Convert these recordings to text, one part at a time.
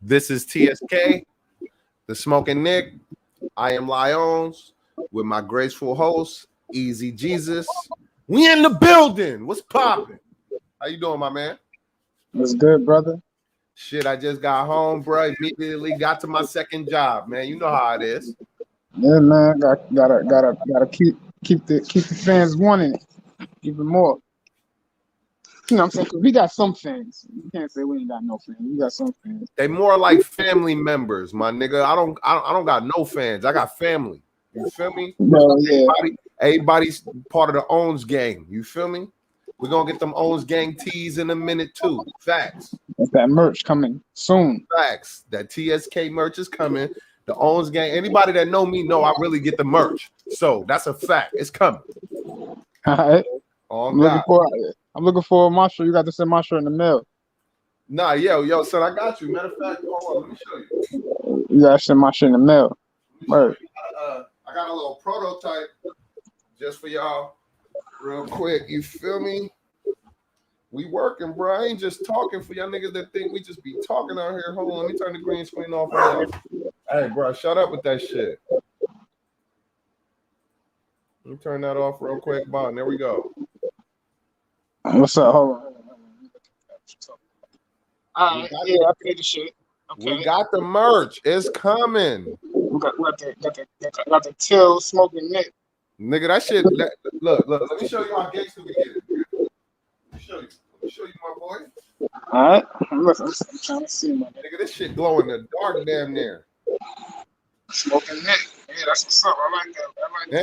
This is TSK, the Smoking Nick. I am Lyons with my graceful host, Easy Jesus. We in the building. What's popping? How you doing, my man? What's good, brother? Shit, I just got home, bro. Immediately got to my second job, man. You know how it is. Yeah, man. Gotta keep the fans wanting it even more. You know what I'm saying? 'Cause we got some fans. You can't say we ain't got no fans. We got some fans. They more like family members, my nigga. I don't got no fans. I got family. You feel me? Bro, yeah. Everybody's part of the Owns gang. You feel me? We're gonna get them Owns gang tees in a minute too. Facts. That merch coming soon. Facts. That TSK merch is coming. The Owns gang. Anybody that know me know I really get the merch. So that's a fact. It's coming. All right. I'm looking for my shirt. You got to send my shirt in the mail. Nah, yo, son, I got you. Matter of fact, hold on, let me show you. You gotta send my shit in the mail. Right. I got a little prototype just for y'all, real quick. You feel me? We working, bro. I ain't just talking for y'all niggas that think we just be talking out here. Hold on, let me turn the green screen off. Hey, bro, shut up with that shit. Let me turn that off real quick. Bon, there we go. What's up? Hold on. Yeah, I paid the shit. Okay. We got the merch. It's coming. We got the Till Smoking Nick. Nigga, that shit. Look. Let me show you how gangster we get it. Let me show you, my boy. All right. I'm trying to see, my nigga. This shit glow in the dark, damn near. Smoking Nick. Yeah, that's what's up. I like that.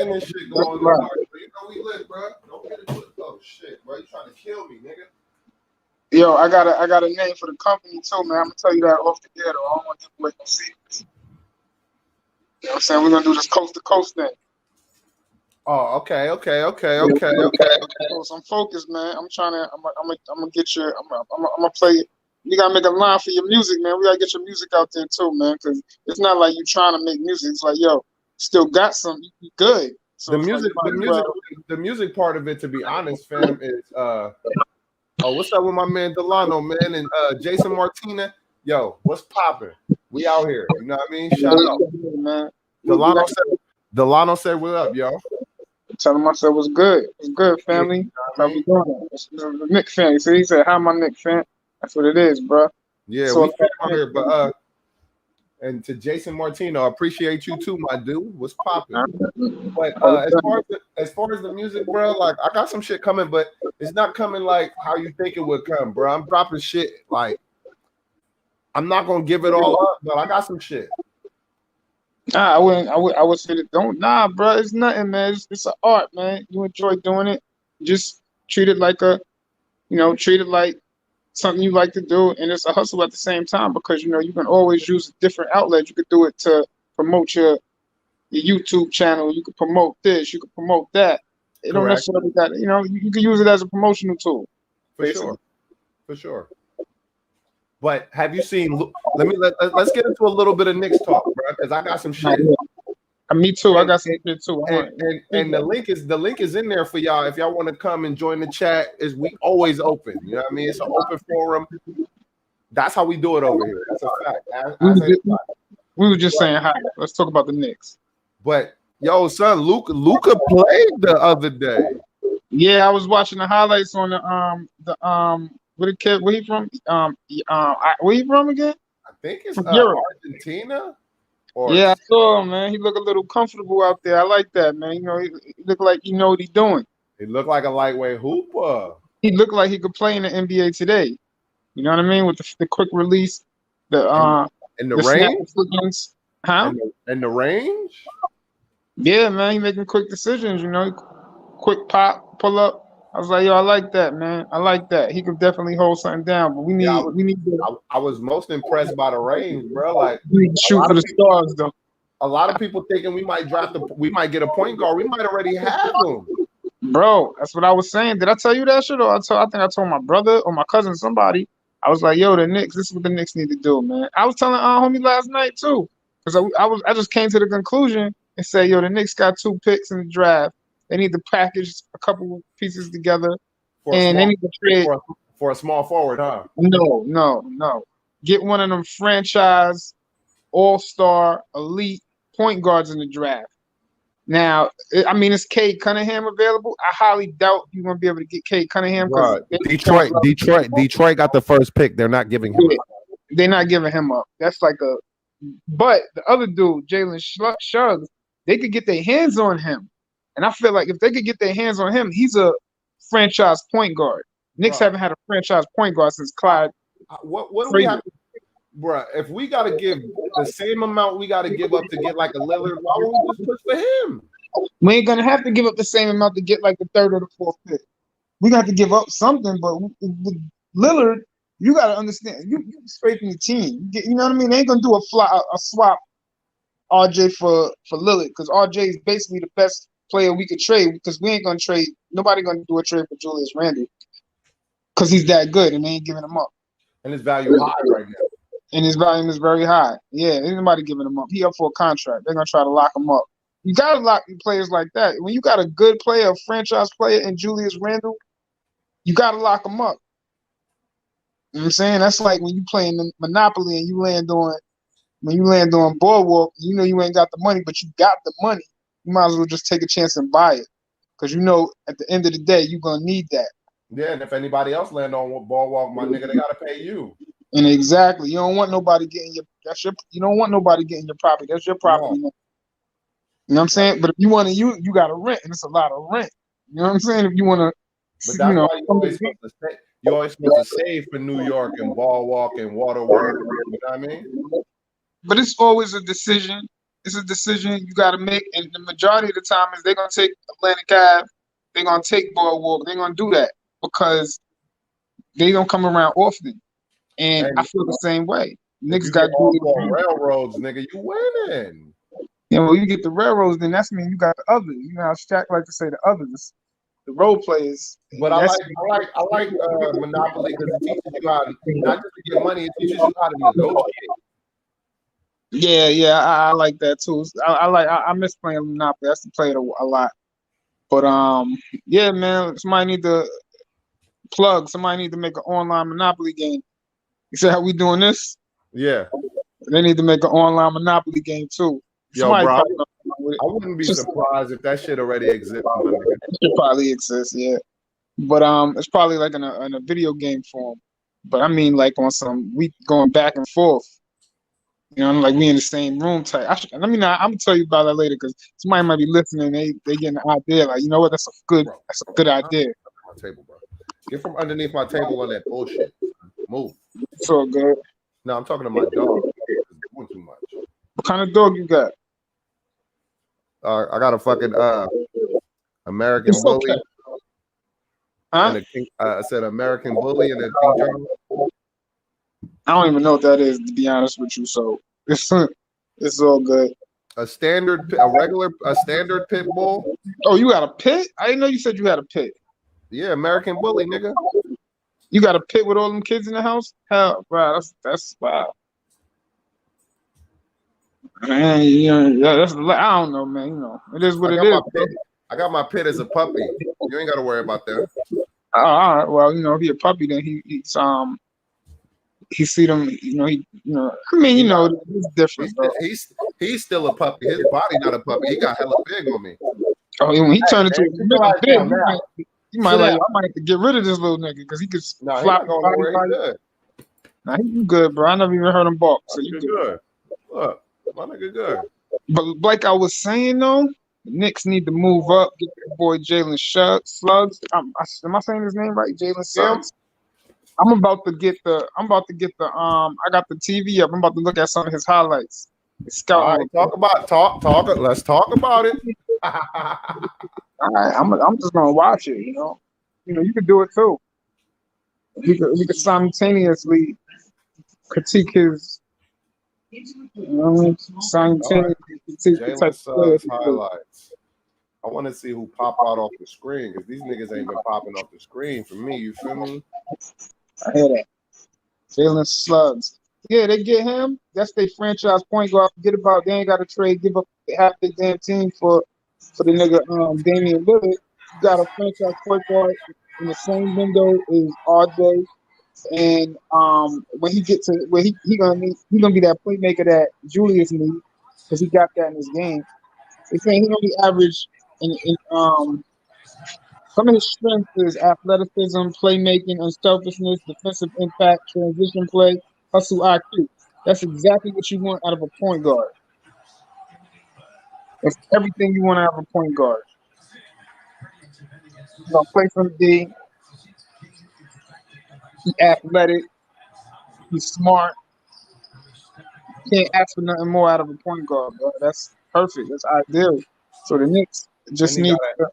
And this shit glow in the dark. You know we lit, bro. Don't get it. Oh shit, bro. You trying to kill me, nigga? Yo, I got a name for the company too, man. I'm gonna tell you that off the air, though. I don't want to give away no secrets. You know what I'm saying? We're gonna do this coast to coast thing. Oh, okay. So I'm focused, man. I'm gonna get your. I'm gonna play. You gotta make a line for your music, man. We gotta get your music out there too, man. Because it's not like you trying to make music. It's like, yo, still got some. You good. So the music part of it, to be honest, fam, is oh, what's up with my man Delano, man, and Jason Martina? Yo, what's popping? We out here. You know what I mean? Shout out, man. Delano said, "What up, yo?" Tell him I said, "What's good? What's good, family? How we doing?" It's the Nick fan. So he said, "How my Nick fan?" That's what it is, bro. Yeah, so we out here, but and to Jason Martino, I appreciate you too, my dude. What's popping? But as far as the music, bro, like I got some shit coming, but it's not coming like how you think it would come, bro. I'm dropping shit like I'm not gonna give it all up, but I got some shit. Nah, I would say that don't. Nah, bro, it's nothing, man. It's an art, man. You enjoy doing it. Just treat it like something you like to do, and it's a hustle at the same time because you can always use a different outlet. You could do it to promote your YouTube channel. You could promote this. You could promote that. It don't necessarily got you can use it as a promotional tool. For sure. But have you seen? Let's get into a little bit of Knicks talk, bro, because I got some shit. Me too. I got some shit too. And the link is in there for y'all. If y'all want to come and join the chat, we always open. You know what I mean? It's an open forum. That's how we do it over here. That's a fact. We were just saying hi. Let's talk about the Knicks. But yo, son, Luka played the other day. Yeah, I was watching the highlights on where he from? Where he from again? I think it's Argentina. Yeah, I saw him, man. He looked a little comfortable out there. I like that, man. He looked like he know what he's doing. He looked like a lightweight hooper. He looked like he could play in the NBA today. You know what I mean? With the quick release, in the range, huh? In the range. Yeah, man. He making quick decisions. Quick pop, pull up. I was like, yo, I like that, man. I like that. He could definitely hold something down, but we need. I was most impressed by the range, bro. Like, we need to shoot for the stars, though. A lot of people thinking we might get a point guard. We might already have him, bro. That's what I was saying. Did I tell you that shit? Or I think I told my brother or my cousin, somebody. I was like, yo, the Knicks. This is what the Knicks need to do, man. I was telling homie last night too, because I just came to the conclusion and said, yo, the Knicks got 2 picks in the draft. They need to package a couple of pieces together, they need to trade for a small forward, huh? No. get one of them franchise all-star elite point guards in the draft. Now, I mean, is Cade Cunningham available? I highly doubt you're gonna be able to get Cade Cunningham because Detroit got the first pick. They're not giving him up. They're not giving him up. That's like a. But the other dude, Jalen Suggs, they could get their hands on him, and I feel like if they could get their hands on him, he's a franchise point guard. Knicks haven't had a franchise point guard since Clyde. What do we have to, bro? If we got to give the same amount we got to give up to get like a Lillard, why don't we just push for him? We ain't gonna have to give up the same amount to get like the third or the fourth pick. We got to give up something, but with Lillard, you got to understand, you scraping the team. You know what I mean? They ain't gonna do a swap RJ for Lillard because RJ is basically the best player we could trade because we ain't gonna trade. Nobody gonna do a trade for Julius Randle because he's that good and they ain't giving him up. And his value high right now. And his volume is very high. Yeah, ain't nobody giving him up. He up for a contract. They're gonna try to lock him up. You gotta lock players like that. When you got a good player, a franchise player in Julius Randle, you gotta lock him up. You know what I'm saying? That's like when you playing Monopoly and you land on Boardwalk, you know you ain't got the money, but you got the money. You might as well just take a chance and buy it. Because you know at the end of the day, you're gonna need that. Yeah, and if anybody else land on Boardwalk, my nigga, they gotta pay you. And exactly. You don't want nobody getting you don't want nobody getting your property. That's your property. No. You know what I'm saying? But if you want to use, you got to rent, and it's a lot of rent. You know what I'm saying? If you want to, but that's why you always supposed to save for New York and Boardwalk and Waterworks. You know what I mean? But it's always a decision. It's a decision you got to make, and the majority of the time is they're gonna take Atlantic Ave, they're gonna take Boardwalk, they're gonna do that because they don't come around often. And I feel the same way. Niggas got railroads, nigga. You winning. Yeah, well, you get the railroads, then that's mean you got the others. You know how Shaq like to say the others, the role players. But I like Monopoly because it teaches you how not just to get money, it teaches you how to negotiate. Yeah, I like that too. I miss playing Monopoly. I used to play it a lot. But yeah, man, somebody need to make an online Monopoly game. You see how we doing this? Yeah. They need to make an online Monopoly game too. Yo, bro, I wouldn't be surprised if that shit already exists. It probably exists, yeah. But it's probably like in a video game form. But I mean, like on some we going back and forth. You know, like we in the same room type. I'm gonna tell you about that later because somebody might be listening. They getting an idea. Like, you know what? That's a good idea. My table, bro. Get from underneath my table on that bullshit. Move. It's all good. No, I'm talking to my dog. It's doing too much. What kind of dog you got? I got a fucking American Bully. Okay. Huh? And I said American Bully and a King Charles. I don't even know what that is, to be honest with you. So it's all good. A standard pit bull. Oh, you got a pit? I didn't know you said you had a pit. Yeah, American Bully, nigga. You got a pit with all them kids in the house? Hell, bro, that's wow. Man, that's I don't know, man. You know, it is what it is. I got my pit as a puppy. You ain't got to worry about that. All right. Well, if he a puppy, then he see them. I mean, it's different. He's still a puppy. His body not a puppy. He got hella big on me. Oh, when he turned into a big, I might have to get rid of this little nigga because he could flop. Nah, he good, bro. I never even heard him bark. So you good. Look, my nigga good. But like I was saying though, the Knicks need to move up. Get the boy Jalen Slugs. Am I saying his name right? Jalen Slugs. Yeah. I'm about to get the. I got the TV up. I'm about to look at some of his highlights. All right, let's talk about it. All right, I'm just gonna watch it. You could do it too. We could simultaneously critique his. Simultaneously critique the type of highlights. I want to see who pop out off the screen because these niggas ain't been popping off the screen for me. You feel me? I hear that. Jalen Slugs. Yeah, they get him. That's their franchise point guard. Forget about they ain't got to trade. Give up half their damn team for the nigga Damian Lillard. You got a franchise point guard in the same window as RJ And when he get to where he gonna be that playmaker that Julius needs because he got that in his game. They saying he gonna be average in some of his strengths is athleticism, playmaking, unselfishness, defensive impact, transition play, hustle IQ. That's exactly what you want out of a point guard. That's everything you want out of a point guard. He's gonna play from D. He's athletic. He's smart. Can't ask for nothing more out of a point guard, bro. That's perfect. That's ideal. So the Knicks just And need to,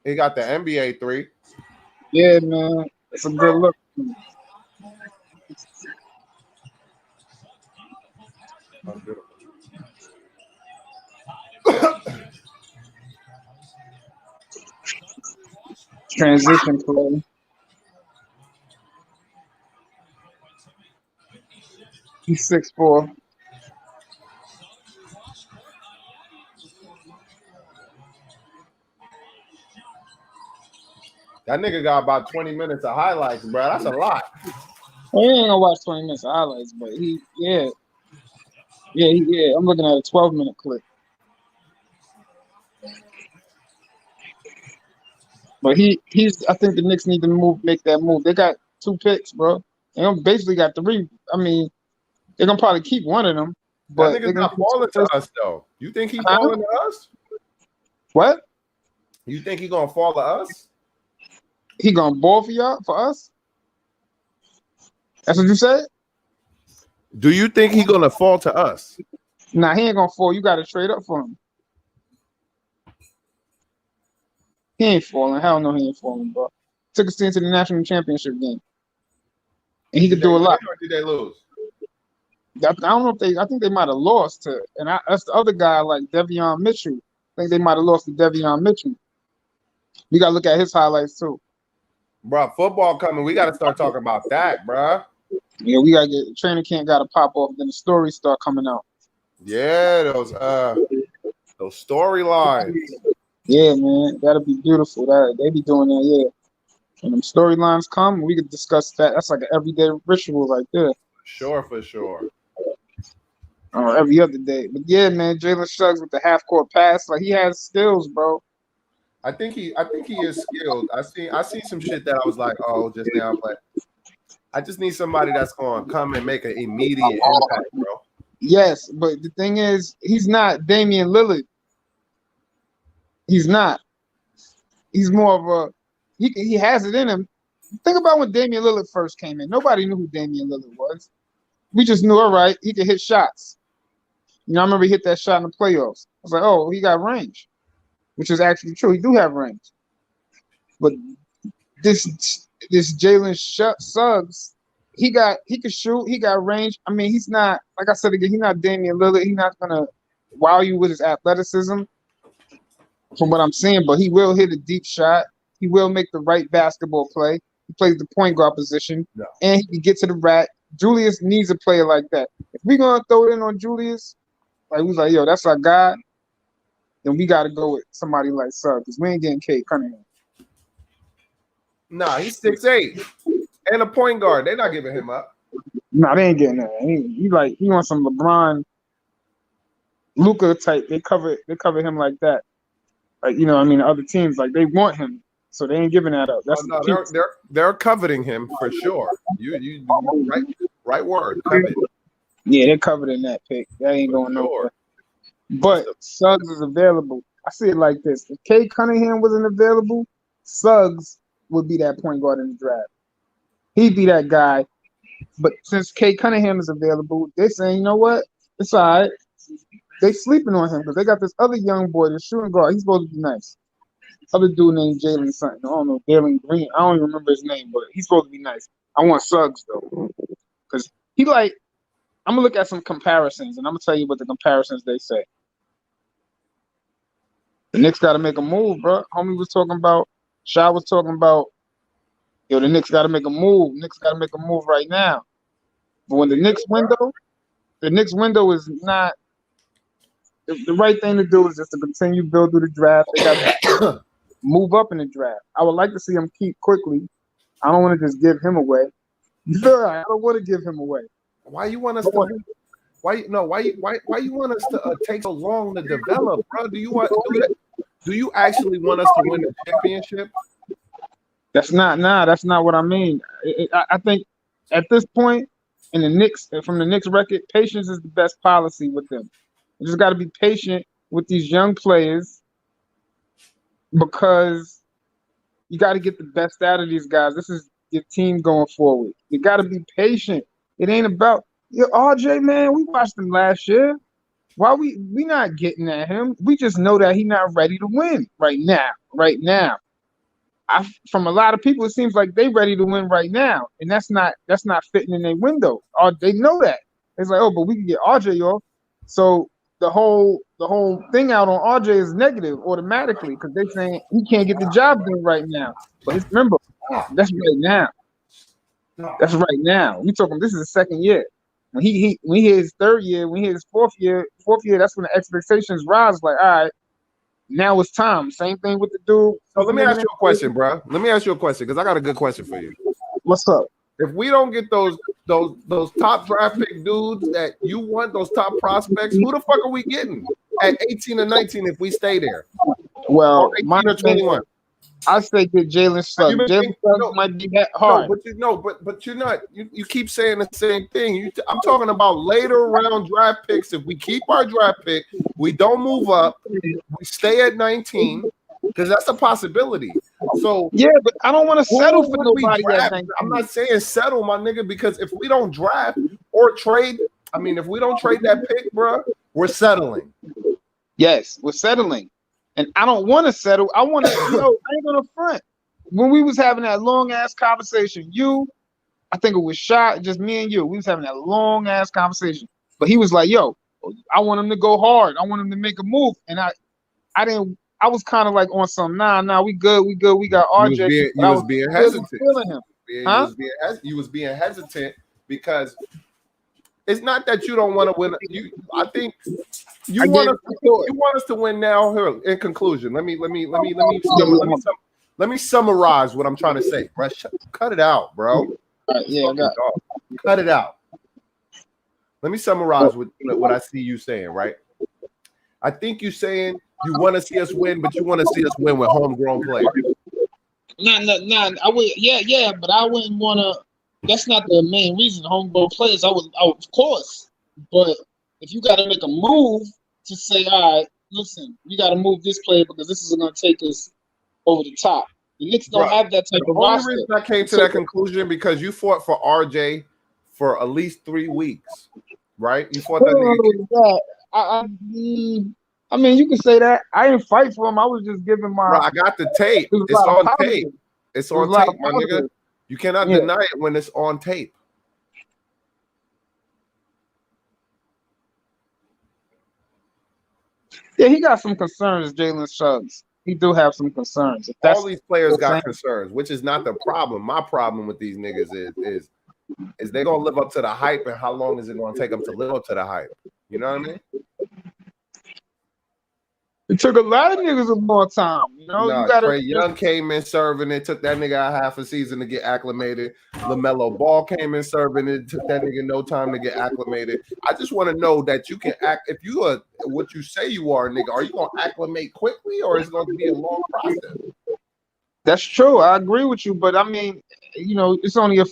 he got the NBA 3. yeah, man. It's a good look. That's beautiful. Transition play. He's 6'4". That nigga got about 20 minutes of highlights, bro. That's a lot. Well, he ain't gonna watch 20 minutes of highlights, but I'm looking at a 12-minute clip. But he's. I think the Knicks need to make that move. They got 2 picks, bro. They basically got 3. I mean, they're gonna probably keep one of them. But That nigga's not falling to us, though. You think he's falling to us? What? You think he gonna fall to us? He gonna ball for y'all, for us? That's what you said? Do you think he gonna fall to us? Nah, he ain't gonna fall. You gotta trade up for him. He ain't falling. Hell no, he ain't falling, bro. Took us into the national championship game. And he could do a lot. Or did they lose? I don't know if I think they might have lost to, and that's the other guy like Devion Mitchell. I think they might have lost to Devion Mitchell. We gotta look at his highlights too. Bro, football coming. We gotta start talking about that, bro. Yeah, we gotta get training camp gotta pop off, then the stories start coming out. Yeah, those storylines. Yeah, man, that'll be beautiful. They be doing that, yeah. When them storylines come, we could discuss that. That's like an everyday ritual right there. For sure. Or every other day. But yeah, man, Jalen Suggs with the half-court pass, like he has skills, bro. I think he is skilled. I see some shit that I was like, oh, just now, but I just need somebody that's gonna come and make an immediate impact, bro. Yes, but the thing is, he's not Damian Lillard. He's not. He's more of a he has it in him. Think about when Damian Lillard first came in. Nobody knew who Damian Lillard was. We just knew, all right, he could hit shots. You know, I remember he hit that shot in the playoffs. I was like, oh, he got range, which is actually true. He do have range. But this Jalen Suggs, he could shoot. He got range. I mean, he's not, like I said again, he's not Damian Lillard. He's not gonna wow you with his athleticism, from what I'm seeing. But he will hit a deep shot. He will make the right basketball play. He plays the point guard position, and he can get to the rack. Julius needs a player like that. If we're gonna throw it in on Julius, like we was like, yo, that's our guy, then we gotta go with somebody like Suggs, because we ain't getting Cade Cunningham. Nah, he's 6'8" and a point guard. They're not giving him up. Nah, they ain't getting that. He wants some LeBron, Luka type. They cover him like that. Like, you know, I mean, other teams, like, they want him, so they ain't giving that up. That's they're coveting him for sure. You right word. Covet. Yeah, they're covered in that pick. That ain't going nowhere. But Suggs is available. I see it like this: if Cade Cunningham wasn't available, Suggs would be that point guard in the draft. He'd be that guy. But since Cade Cunningham is available, they're saying, you know what? It's all right. They sleeping on him because they got this other young boy, the shooting guard. He's supposed to be nice. Other dude named Jalen something. I don't know, Jalen Green. I don't even remember his name, but he's supposed to be nice. I want Suggs though, because he like. I'm gonna look at some comparisons, and I'm gonna tell you what the comparisons they say. The Knicks got to make a move, bro. Homie was talking about. Shaw was talking about. Yo, the Knicks got to make a move. Knicks got to make a move right now. But when the Knicks window is not. The right thing to do is just to continue build through the draft. They got to move up in the draft. I would like to see him keep quickly. I don't want to just give him away. You feel like I don't want to give him away. Why you want us to? Why you want us to take so long to develop, bro? Do you actually want us to win the championship? That's not what I mean. I think at this point in the Knicks, from the Knicks record, patience is the best policy with them. You just got to be patient with these young players because you got to get the best out of these guys. This is your team going forward. You got to be patient. It ain't about RJ, man. We watched him last year. Why we not getting at him? We just know that he's not ready to win right now. Right now, from a lot of people, it seems like they ready to win right now, and that's not fitting in their window. Or they know that. It's like, oh, but we can get RJ off. So the whole thing out on RJ is negative automatically because they're saying he can't get the job done right now. But remember, that's right now. That's right now. We talking. This is his second year. When he hit his third year, when he hit his fourth year, that's when the expectations rise. Like, all right, now it's time. Same thing with the dude. So let me ask you a question, bro. Let me ask you a question because I got a good question for you. What's up? If we don't get those top draft pick dudes that you want, those top prospects, who the fuck are we getting at 18 or 19 if we stay there? Well, or 18 or 21. I say get Jalen Suggs. Jalen Suggs might be that hard. But you're not. You keep saying the same thing. I'm talking about later round draft picks. If we keep our draft pick, we don't move up. We stay at 19 because that's a possibility. So yeah, but I don't want to settle for nobody at 19. I'm not saying settle, my nigga, because if we don't draft or trade, if we don't trade that pick, bro, we're settling. Yes, we're settling. And I don't want to settle. I want to, I ain't gonna front. When we was having that long ass conversation, I think it was Shot, just me and you. We was having that long ass conversation. But he was like, "Yo, I want him to go hard. I want him to make a move." And I didn't. I was kind of like on some. Nah, we good. We got RJ. You was being hesitant. Him. Huh? You was being hesitant because it's not that you don't want to win. I think you want us to win now. Here, in conclusion, let me summarize what I'm trying to say. Bro, cut it out, bro. Yeah, cut it out. Let me summarize what I see you saying. Right, I think you saying you want to see us win, but you want to see us win with homegrown players. Nah. I would, yeah, but I wouldn't want to. That's not the main reason. Homegrown players, I would, of course. But if you got to make a move to say, all right, listen, you got to move this player because this is going to take us over the top. The Knicks don't have that type of roster. The only reason I came to that conclusion because you fought for RJ for at least 3 weeks, right? You fought that nigga. I mean, you can say that. I didn't fight for him. I was just giving my. Bro, I got the tape. It's on tape. It's on tape, my nigga. You cannot deny it when it's on tape. Yeah, he got some concerns, Jalen Suggs. He do have some concerns. All these players got concerns, which is not the problem. My problem with these niggas is they gonna live up to the hype, and how long is it gonna take them to live up to the hype? You know what I mean? It took a lot of niggas a long time. You know, Trae Young came in serving it, took that nigga half a season to get acclimated. LaMelo Ball came in serving it, took that nigga no time to get acclimated. I just want to know that you can act. If you are what you say you are, nigga, are you gonna acclimate quickly, or is it going to be a long process? That's true. I agree with you, but I mean, it's only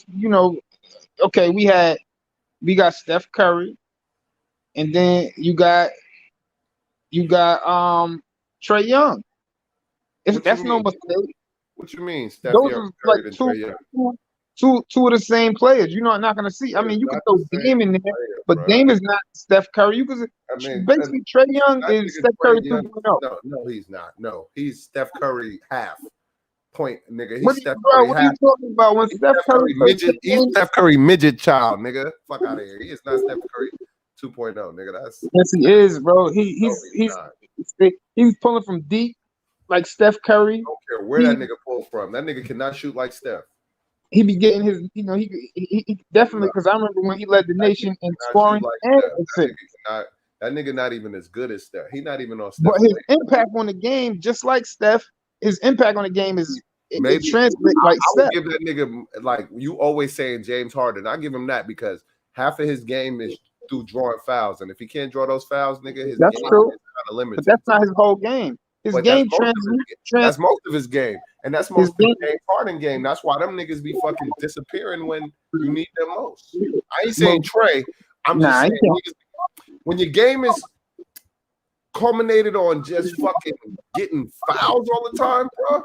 okay. We got Steph Curry, and then you got Trae Young. That's no mistake. What you mean? Steph Those are like two of the same players. You're not going to see. I mean, you can throw Dame in there, but Dame is not Steph Curry. You can basically Trae Young is Steph Curry 2.0. No, he's not. No, he's Steph Curry half point, nigga. What are you talking about? When Steph Curry midget, he's Steph Curry midget child, nigga. Fuck out of here. He is not Steph Curry 2.0, nigga. Yes, he is, bro. He's pulling from deep like Steph Curry. I don't care where that nigga pulls from. That nigga cannot shoot like Steph. He be getting his, he definitely, because I remember when he led the nation in scoring and assists. That nigga not even as good as Steph. He's not even on Steph. But his impact on the game, just like Steph, his impact on the game is it translates like I would step. give that nigga, like you always saying James Harden. I give him that because half of his game is through drawing fouls, and if he can't draw those fouls, nigga, his That's game true. is kind of limited. But that's not his whole game. His But game that's most of his game, and that's his most of the James Harden game. That's why them niggas be fucking disappearing when you need them most. I ain't saying Trey. I'm just saying niggas, when your game is culminated on just fucking getting fouls all the time, bro,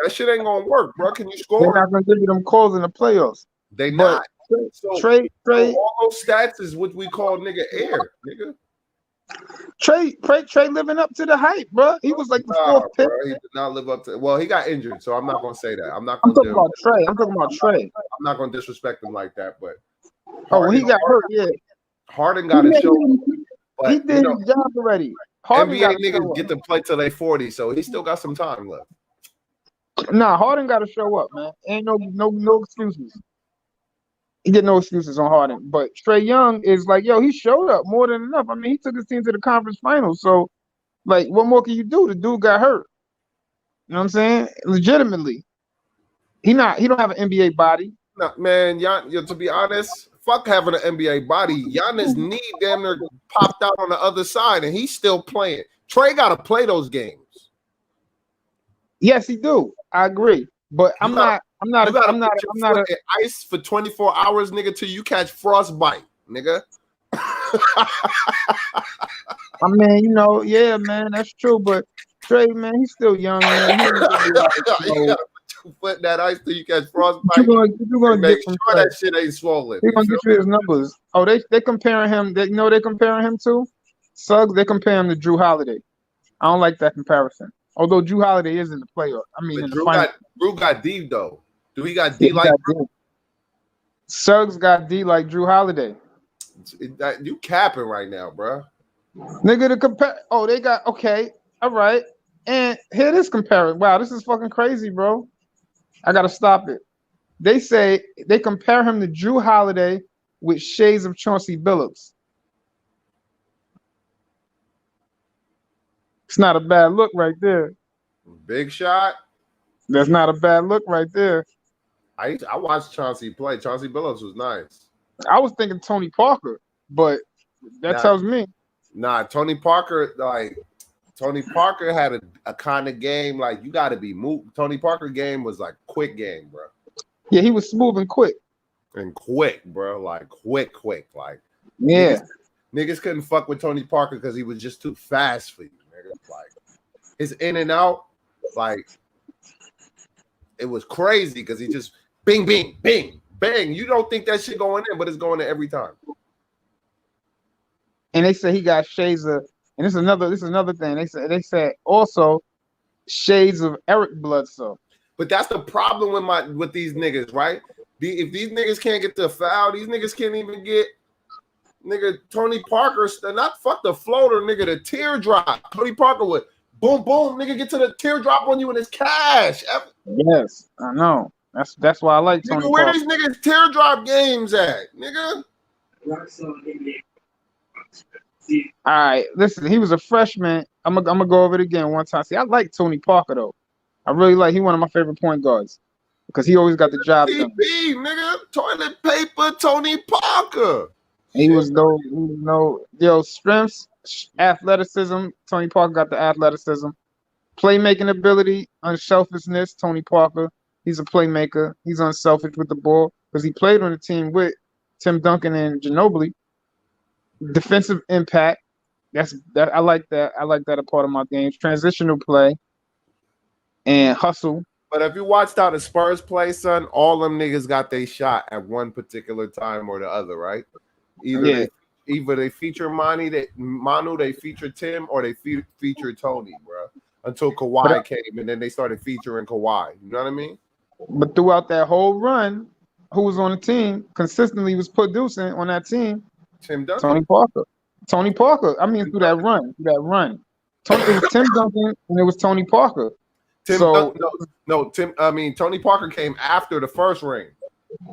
that shit ain't gonna work, bro. Can you score? They're not gonna give you them calls in the playoffs. They not. So Trey, all those stats is what we call nigga air, nigga. Trey living up to the hype, bro. He was like the fourth pick. Bro, he did not live up to. Well, he got injured, so I'm not gonna say that. I'm talking about Trey. I'm talking about Trey. I'm not gonna disrespect him like that, but Harden, he got hurt. Yeah, Harden got to show. But, he did his job already. Harden NBA niggas get to play till they 40, so he still got some time left. Nah, Harden got to show up, man. Ain't no excuses. He get no excuses on Harden. But Trey Young is like, yo, he showed up more than enough. I mean, he took his team to the conference finals. So, like, what more can you do? The dude got hurt. You know what I'm saying? Legitimately. He don't have an NBA body. No, man, to be honest, fuck having an NBA body. Giannis knee damn near popped out on the other side, and he's still playing. Trey got to play those games. Yes, he do. I agree. But I'm not ice for 24 hours, nigga, till you catch frostbite, nigga. I mean, yeah, man, that's true. But Trey, man, he's still young, man. You gotta put that ice till you catch frostbite. You're gonna make get sure that shit ain't swollen. They're gonna get you his numbers. Oh, they comparing him. They're comparing him to Suggs. They compare him to Drew Holiday. I don't like that comparison. Although Drew Holiday is in the playoff. I mean, Drew got D though. Do he got D like Drew? Suggs got D like Drew Holiday. You capping right now, bro. Nigga, to compare. Oh, they got okay. All right. And here this comparison. Wow, this is fucking crazy, bro. I gotta stop it. They say they compare him to Drew Holiday with shades of Chauncey Billups. It's not a bad look right there. Big shot. That's not a bad look right there. I watched Chauncey play. Chauncey Billups was nice. I was thinking Tony Parker, but that tells me. Nah, Tony Parker had a kind of game like you got to be moved. Tony Parker game was like quick game, bro. Yeah, he was smooth and quick. And quick, bro. Like quick. Like yeah. Niggas couldn't fuck with Tony Parker because he was just too fast for you, nigga. Like his in and out, like it was crazy because he just bing, bing, bing, bang. You don't think that shit going in, but it's going in every time. And they say he got shades of, and this is another thing. They said also shades of Eric Bledsoe. But that's the problem with these niggas, right? If these niggas can't get the foul, these niggas can't even get nigga Tony Parker. Not fuck the floater, nigga, the teardrop. Tony Parker would boom, boom, nigga, get to the teardrop on you and it's cash. Yes, I know. That's why I like Tony Parker. Where Parker. these niggas teardrop games at, nigga? All right, listen. He was a freshman. I'm gonna go over it again one time. See, I like Tony Parker though. I really like. He one of my favorite point guards because he always got the job done. Nigga, toilet paper, Tony Parker. He was no strengths, athleticism. Tony Parker got the athleticism, playmaking ability, unselfishness. Tony Parker, he's a playmaker. He's unselfish with the ball because he played on the team with Tim Duncan and Ginobili. Defensive impact. I like that. I like that a part of my games. Transitional play and hustle. But if you watched how the Spurs play, son, all them niggas got their shot at one particular time or the other, right? Either they feature Manu, they feature Tim, or they feature Tony, bro. Until Kawhi came, and then they started featuring Kawhi. You know what I mean? But throughout that whole run, who was on the team consistently was producing on that team? Tim Duncan. Tony Parker. I mean, through that run. It was Tim Duncan and it was Tony Parker. Tony Parker came after the first ring.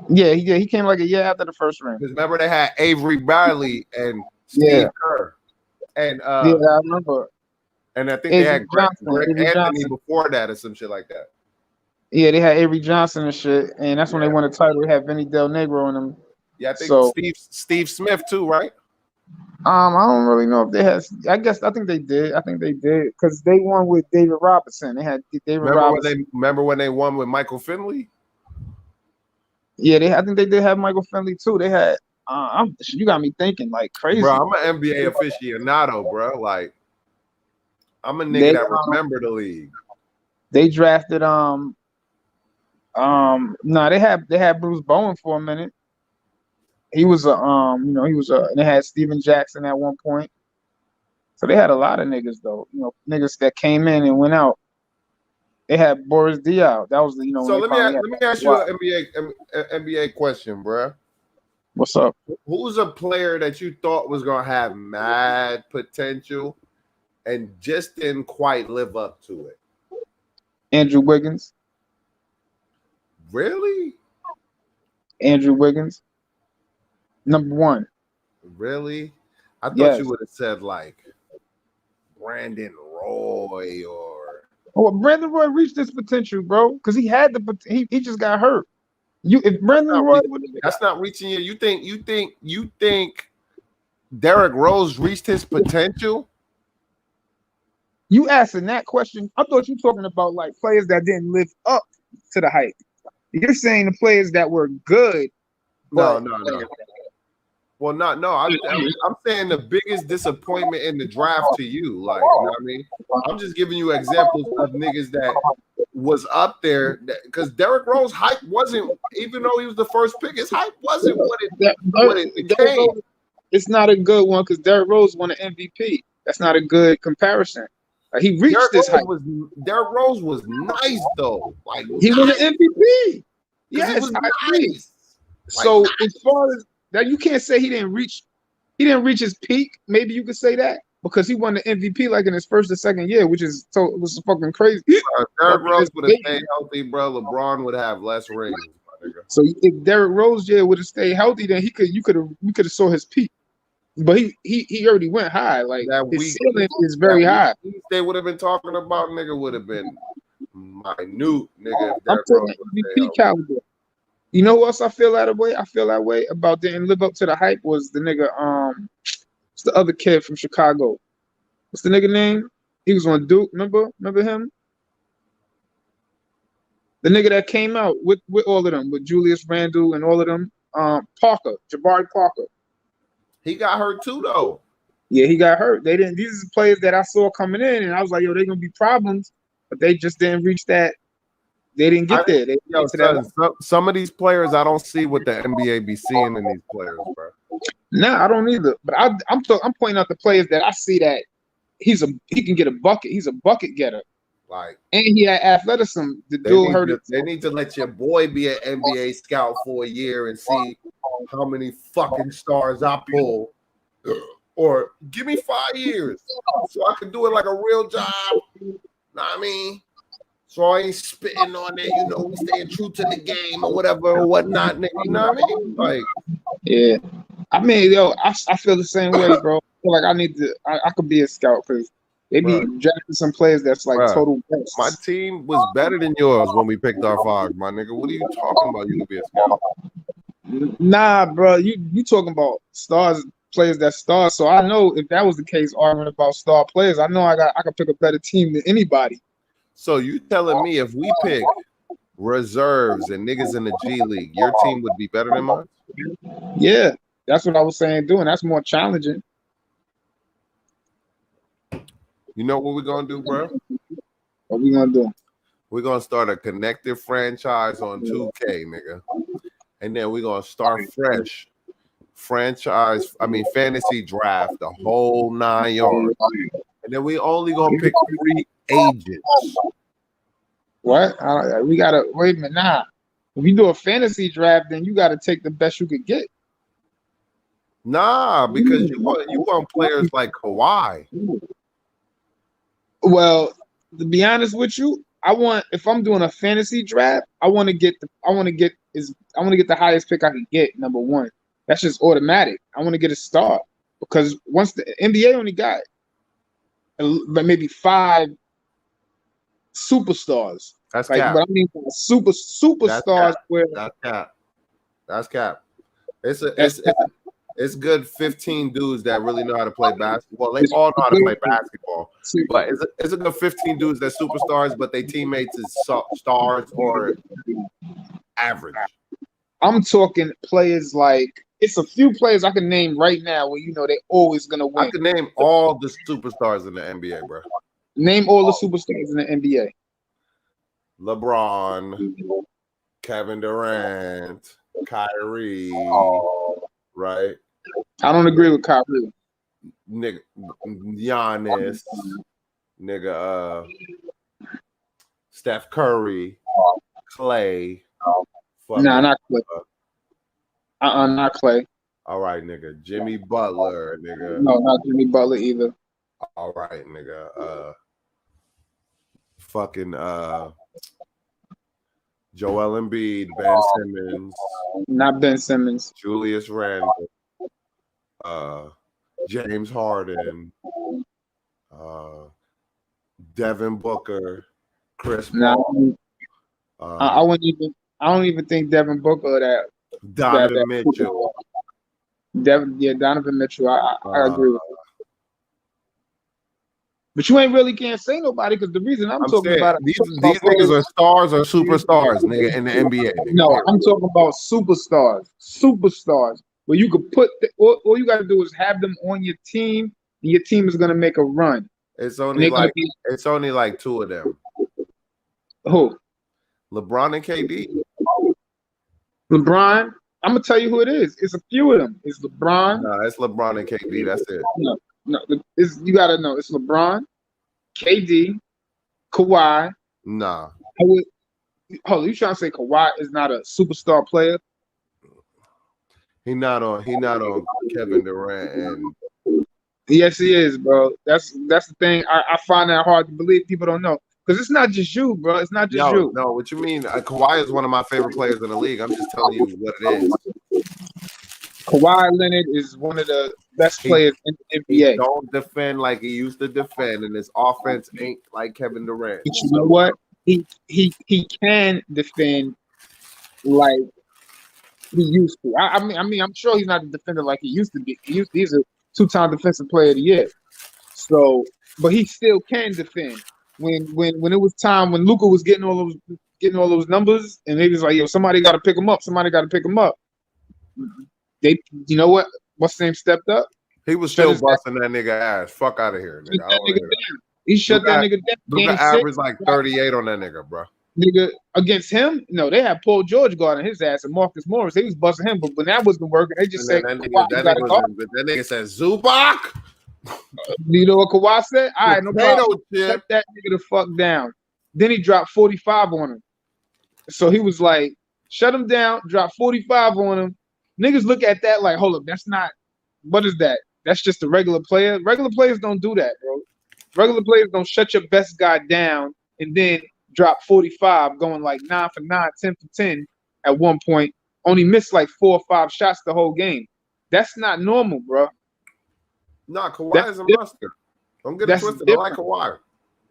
Yeah, he came like a year after the first ring. Because remember they had Avery Bradley and Steve Kerr. And I remember. And I think they had Greg Anthony before that or some shit like that. Yeah, they had Avery Johnson and shit, and that's when they won the title. They had Vinny Del Negro in them. Yeah, I think So Steve Smith too, right? I don't really know if they had. I think they did. I think they did because they won with David Robinson. They had David Robinson. Remember when they won with Michael Finley? Yeah, I think they did have Michael Finley too. They had. You got me thinking like crazy. Bro, I'm an NBA aficionado, bro. Like, I'm a nigga They that remember the league. they drafted no, they had Bruce Bowen for a minute. He was a and they had Steven Jackson at one point. So they had a lot of niggas though. Niggas that came in and went out. They had Boris Diaw. That was the So when they finally let me ask you an NBA question, bro. What's up? Who's a player that you thought was gonna have mad potential and just didn't quite live up to it? Andrew Wiggins. Really? Andrew Wiggins. Number one. Really? I thought Yes. you would have said like Brandon Roy or. Oh, Brandon Roy reached his potential, bro, because he had he just got hurt. If Brandon Roy that's not reaching you. You think Derrick Rose reached his potential? You asking that question? I thought you were talking about like players that didn't live up to the hype. You're saying the players that were good. No. Well, no. I'm saying the biggest disappointment in the draft to you. Like, you know what I mean? I'm just giving you examples of niggas that was up there because Derrick Rose hype wasn't, even though he was the first pick, his hype wasn't what it became. It's not a good one because Derrick Rose won an MVP. That's not a good comparison. He reached this hype. Derrick Rose was nice though. Like he won an MVP. Yes, he was nice. So as far as that, you can't say he didn't reach his peak. Maybe you could say that because he won the MVP like in his first or second year, which is it was fucking crazy. Derrick Rose would have stayed healthy, bro. LeBron would have less rings. So if Derrick Rose would have stayed healthy, then we could have saw his peak. But he already went high. Like his ceiling is very high. They would have been talking about nigga would have been minute, nigga. I'm talking MVP caliber. You know what else I feel that way? I feel that way about didn't live up to the hype was the nigga what's the other kid from Chicago? What's the nigga name? He was on Duke, remember him? The nigga that came out with all of them, with Julius Randle and all of them. Jabari Parker. He got hurt too, though. Yeah, he got hurt. These are the players that I saw coming in, and I was like, yo, they're gonna be problems, but they just didn't reach that. They didn't get there. Some of these players, I don't see what the NBA be seeing in these players, bro. Nah, I don't either. But I'm pointing out the players that I see that he can get a bucket. He's a bucket getter. Like, and he had athleticism. They need to let your boy be an NBA scout for a year and see how many fucking stars I pull. Or give me 5 years so I can do it like a real job. Know what I mean? So I ain't spitting on it, we staying true to the game or whatever or whatnot, nigga. You know what I mean? Like, yeah. I mean, yo, I feel the same way, bro. I feel like I could be a scout because they be drafting some players that's like total best. My team was better than yours when we picked our five, my nigga. What are you talking about? You could be a scout. Nah, bro. You talking about stars, players that stars. So I know if that was the case, arguing about star players, I know I could pick a better team than anybody. So you telling me if we pick reserves and niggas in the G League, your team would be better than mine? Yeah, that's what I was saying. That's more challenging. You know what we're gonna do, bro? What we gonna do? We're gonna start a connected franchise on 2K, nigga, and then we're gonna start fresh. Fantasy draft, the whole 9 yards, and then we only gonna pick 3 agents. What? We gotta wait a minute. Nah, if you do a fantasy draft, then you gotta take the best you could get. Nah, because you want players like Kawhi. Well, to be honest with you, if I'm doing a fantasy draft, I want to get the highest pick I can get. Number one, that's just automatic. I want to get a star because once the NBA only got maybe 5 superstars, That's Like, cap. but I mean, That's superstars cap. where That's cap. That's cap. It's a that's it's good 15 dudes that really know how to play basketball. They it's all know how to play good. basketball, but it's a good 15 dudes that superstars, but they teammates is stars or average. I'm talking players like it's a few players I can name right now where you know they're always gonna I win. could name all the superstars in the NBA, bro. Name all the superstars in the NBA. LeBron, Kevin Durant, Kyrie, right? I don't agree with Kyrie. Nigga, Giannis, nigga, Steph Curry, Clay. Nah, Fucking, not Clay. Not Clay. all right, nigga. Jimmy Butler, nigga. No, not Jimmy Butler either. All right, nigga. Fucking Joel Embiid, Ben Simmons, Not Ben Simmons. Julius Randle, James Harden, Devin Booker, Chris Paul. I wouldn't even. I don't even think Devin Booker or that. Donovan Mitchell. Donovan Mitchell. I agree with you. But you ain't really can't say nobody because the reason I'm talking saying, about these niggas are stars or superstars, nigga, in the NBA. Nigga. No, I'm talking about superstars. Superstars. Where you could put all you gotta do is have them on your team, and your team is gonna make a run. It's only like two of them. Who? LeBron and KD. LeBron. I'm gonna tell you who it is. It's a few of them. It's LeBron. No, it's LeBron and KD. That's it. No, you gotta know. It's LeBron, KD, Kawhi. Nah. Hold on, you trying to say Kawhi is not a superstar player? He not on Kevin Durant and yes, he is, bro. That's the thing. I find that hard to believe. People don't know because it's not just you, bro. It's not just you. No, what you mean? Kawhi is one of my favorite players in the league. I'm just telling you what it is. Kawhi Leonard is one of the best players in the NBA. He don't defend like he used to defend, and his offense ain't like Kevin Durant. But you know what? He can defend like he used to. I mean, I'm sure he's not a defender like he used to be. He's a two-time defensive player of the year. So, but he still can defend. When it was time when Luka was getting all those numbers, and they was like, yo, somebody got to pick him up. Somebody got to pick him up. You know what? What's the name stepped up? He was still busting that nigga ass. Fuck out of here, nigga. He shut that nigga down. Luka averaged like 38 on that nigga, bro. Nigga, against him, no, they had Paul George guarding his ass and Marcus Morris. They was busting him, but when that wasn't working, they just said, that nigga said Zubac. You know what Kawhi said? All right, no problem. Shut that nigga the fuck down. Then he dropped 45 on him. So he was like, shut him down, drop 45 on him. Niggas look at that like, hold up, that's not, what is that? That's just a regular player. Regular players don't do that, bro. Regular players don't shut your best guy down and then drop 45, going like 9 for 9, 10 for 10 at one point. Only missed like 4 or 5 shots the whole game. That's not normal, bro. Nah, Kawhi is a monster. Don't get it twisted. I like Kawhi.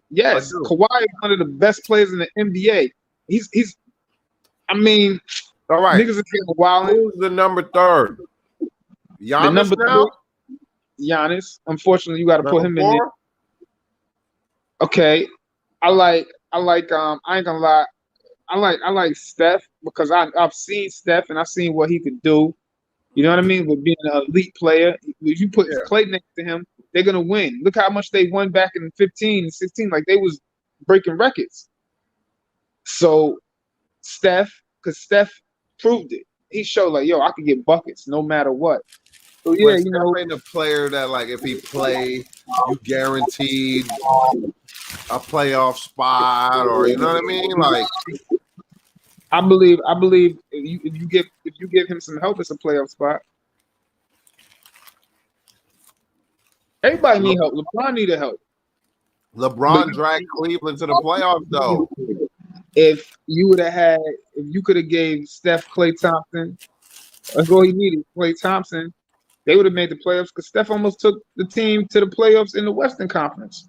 Yes, Kawhi is one of the best players in the NBA. He's I mean, all right. Niggas are getting wild. Who's the number 3? Giannis now? Giannis. Unfortunately, you got to put him in there. Okay, I like. I ain't gonna lie. I like Steph because I've seen Steph and I've seen what he could do. You know what I mean? With being an elite player, if you put Clay next to him, they're gonna win. Look how much they won back in 15 and 16. Like they was breaking records. So Steph, because Steph proved it. He showed like, yo, I can get buckets no matter what. So yeah, you know, ain't a player that like if he play, you guaranteed a playoff spot, or you know what I mean? Like, I believe if you give him some help, it's a playoff spot. Everybody need help. LeBron needed help. LeBron dragged Cleveland to the playoffs, though. If you could have gave Steph Klay Thompson, that's all he needed, Klay Thompson, they would have made the playoffs because Steph almost took the team to the playoffs in the Western Conference.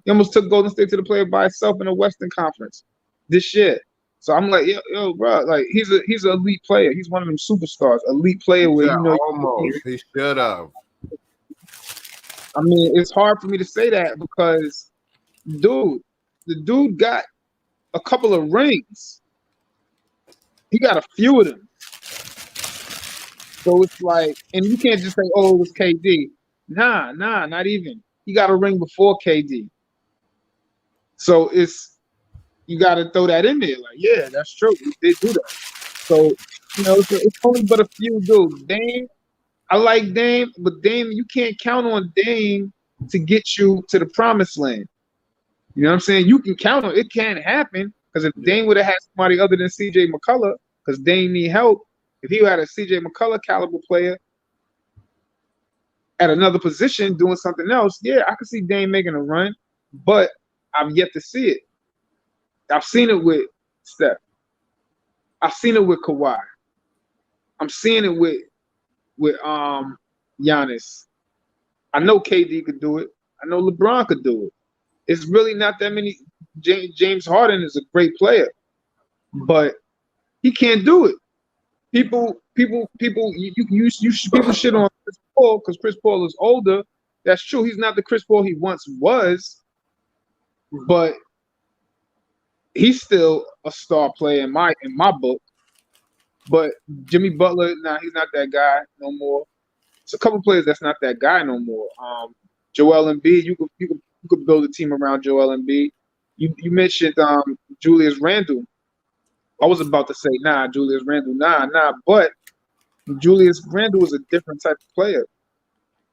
He almost took Golden State to the playoffs by itself in the Western Conference. this year. So I'm like, yo, bro, like he's an elite player. He's one of them superstars, elite player where Yeah, you know. almost. He should have. I mean, it's hard for me to say that because, dude, the dude got a couple of rings. He got a few of them. So it's like, and you can't just say, oh, it was KD. Nah, not even. He got a ring before KD. So you got to throw that in there. Like, yeah, that's true. He did do that. So, it's only but a few dudes. Dame, I like Dame, but Dame, you can't count on Dame to get you to the promised land. You know what I'm saying? You can count on it. Can't happen because if Dame would have had somebody other than CJ McCullough, because Dame need help, if he had a CJ McCullough caliber player at another position doing something else, yeah, I could see Dame making a run, but I've yet to see it. I've seen it with Steph. I've seen it with Kawhi. I'm seeing it with Giannis. I know KD could do it. I know LeBron could do it. It's really not that many. James Harden is a great player, but he can't do it. People shit on Chris Paul because Chris Paul is older. That's true. He's not the Chris Paul he once was, but he's still a star player in my book. But Jimmy Butler, he's not that guy no more. It's a couple players that's not that guy no more. Joel Embiid, you could build a team around Joel Embiid. You mentioned Julius Randle. I was about to say Julius Randle, but Julius Randle is a different type of player,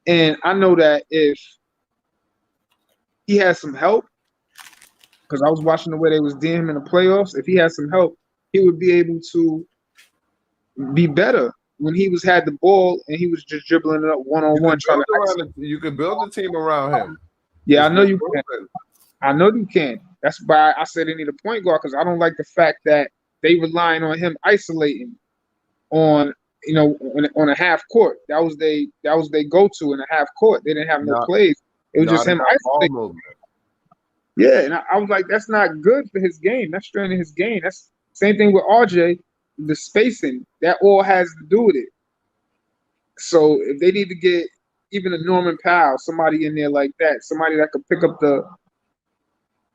and I know that if he has some help, because I was watching the way they was dealing him in the playoffs. If he had some help, he would be able to be better when he had the ball and he was just dribbling it up one-on-one. You could build a team around him. Yeah, I know you can. I know you can. That's why I said they need a point guard because I don't like the fact that they relying on him isolating on on a half court. That was they go-to in a half court. They didn't have no plays. It was just him isolating. Yeah, and I was like, that's not good for his game. That's straining his game. That's same thing with RJ. The spacing, that all has to do with it. So if they need to get even a Norman Powell, somebody in there like that, somebody that could pick up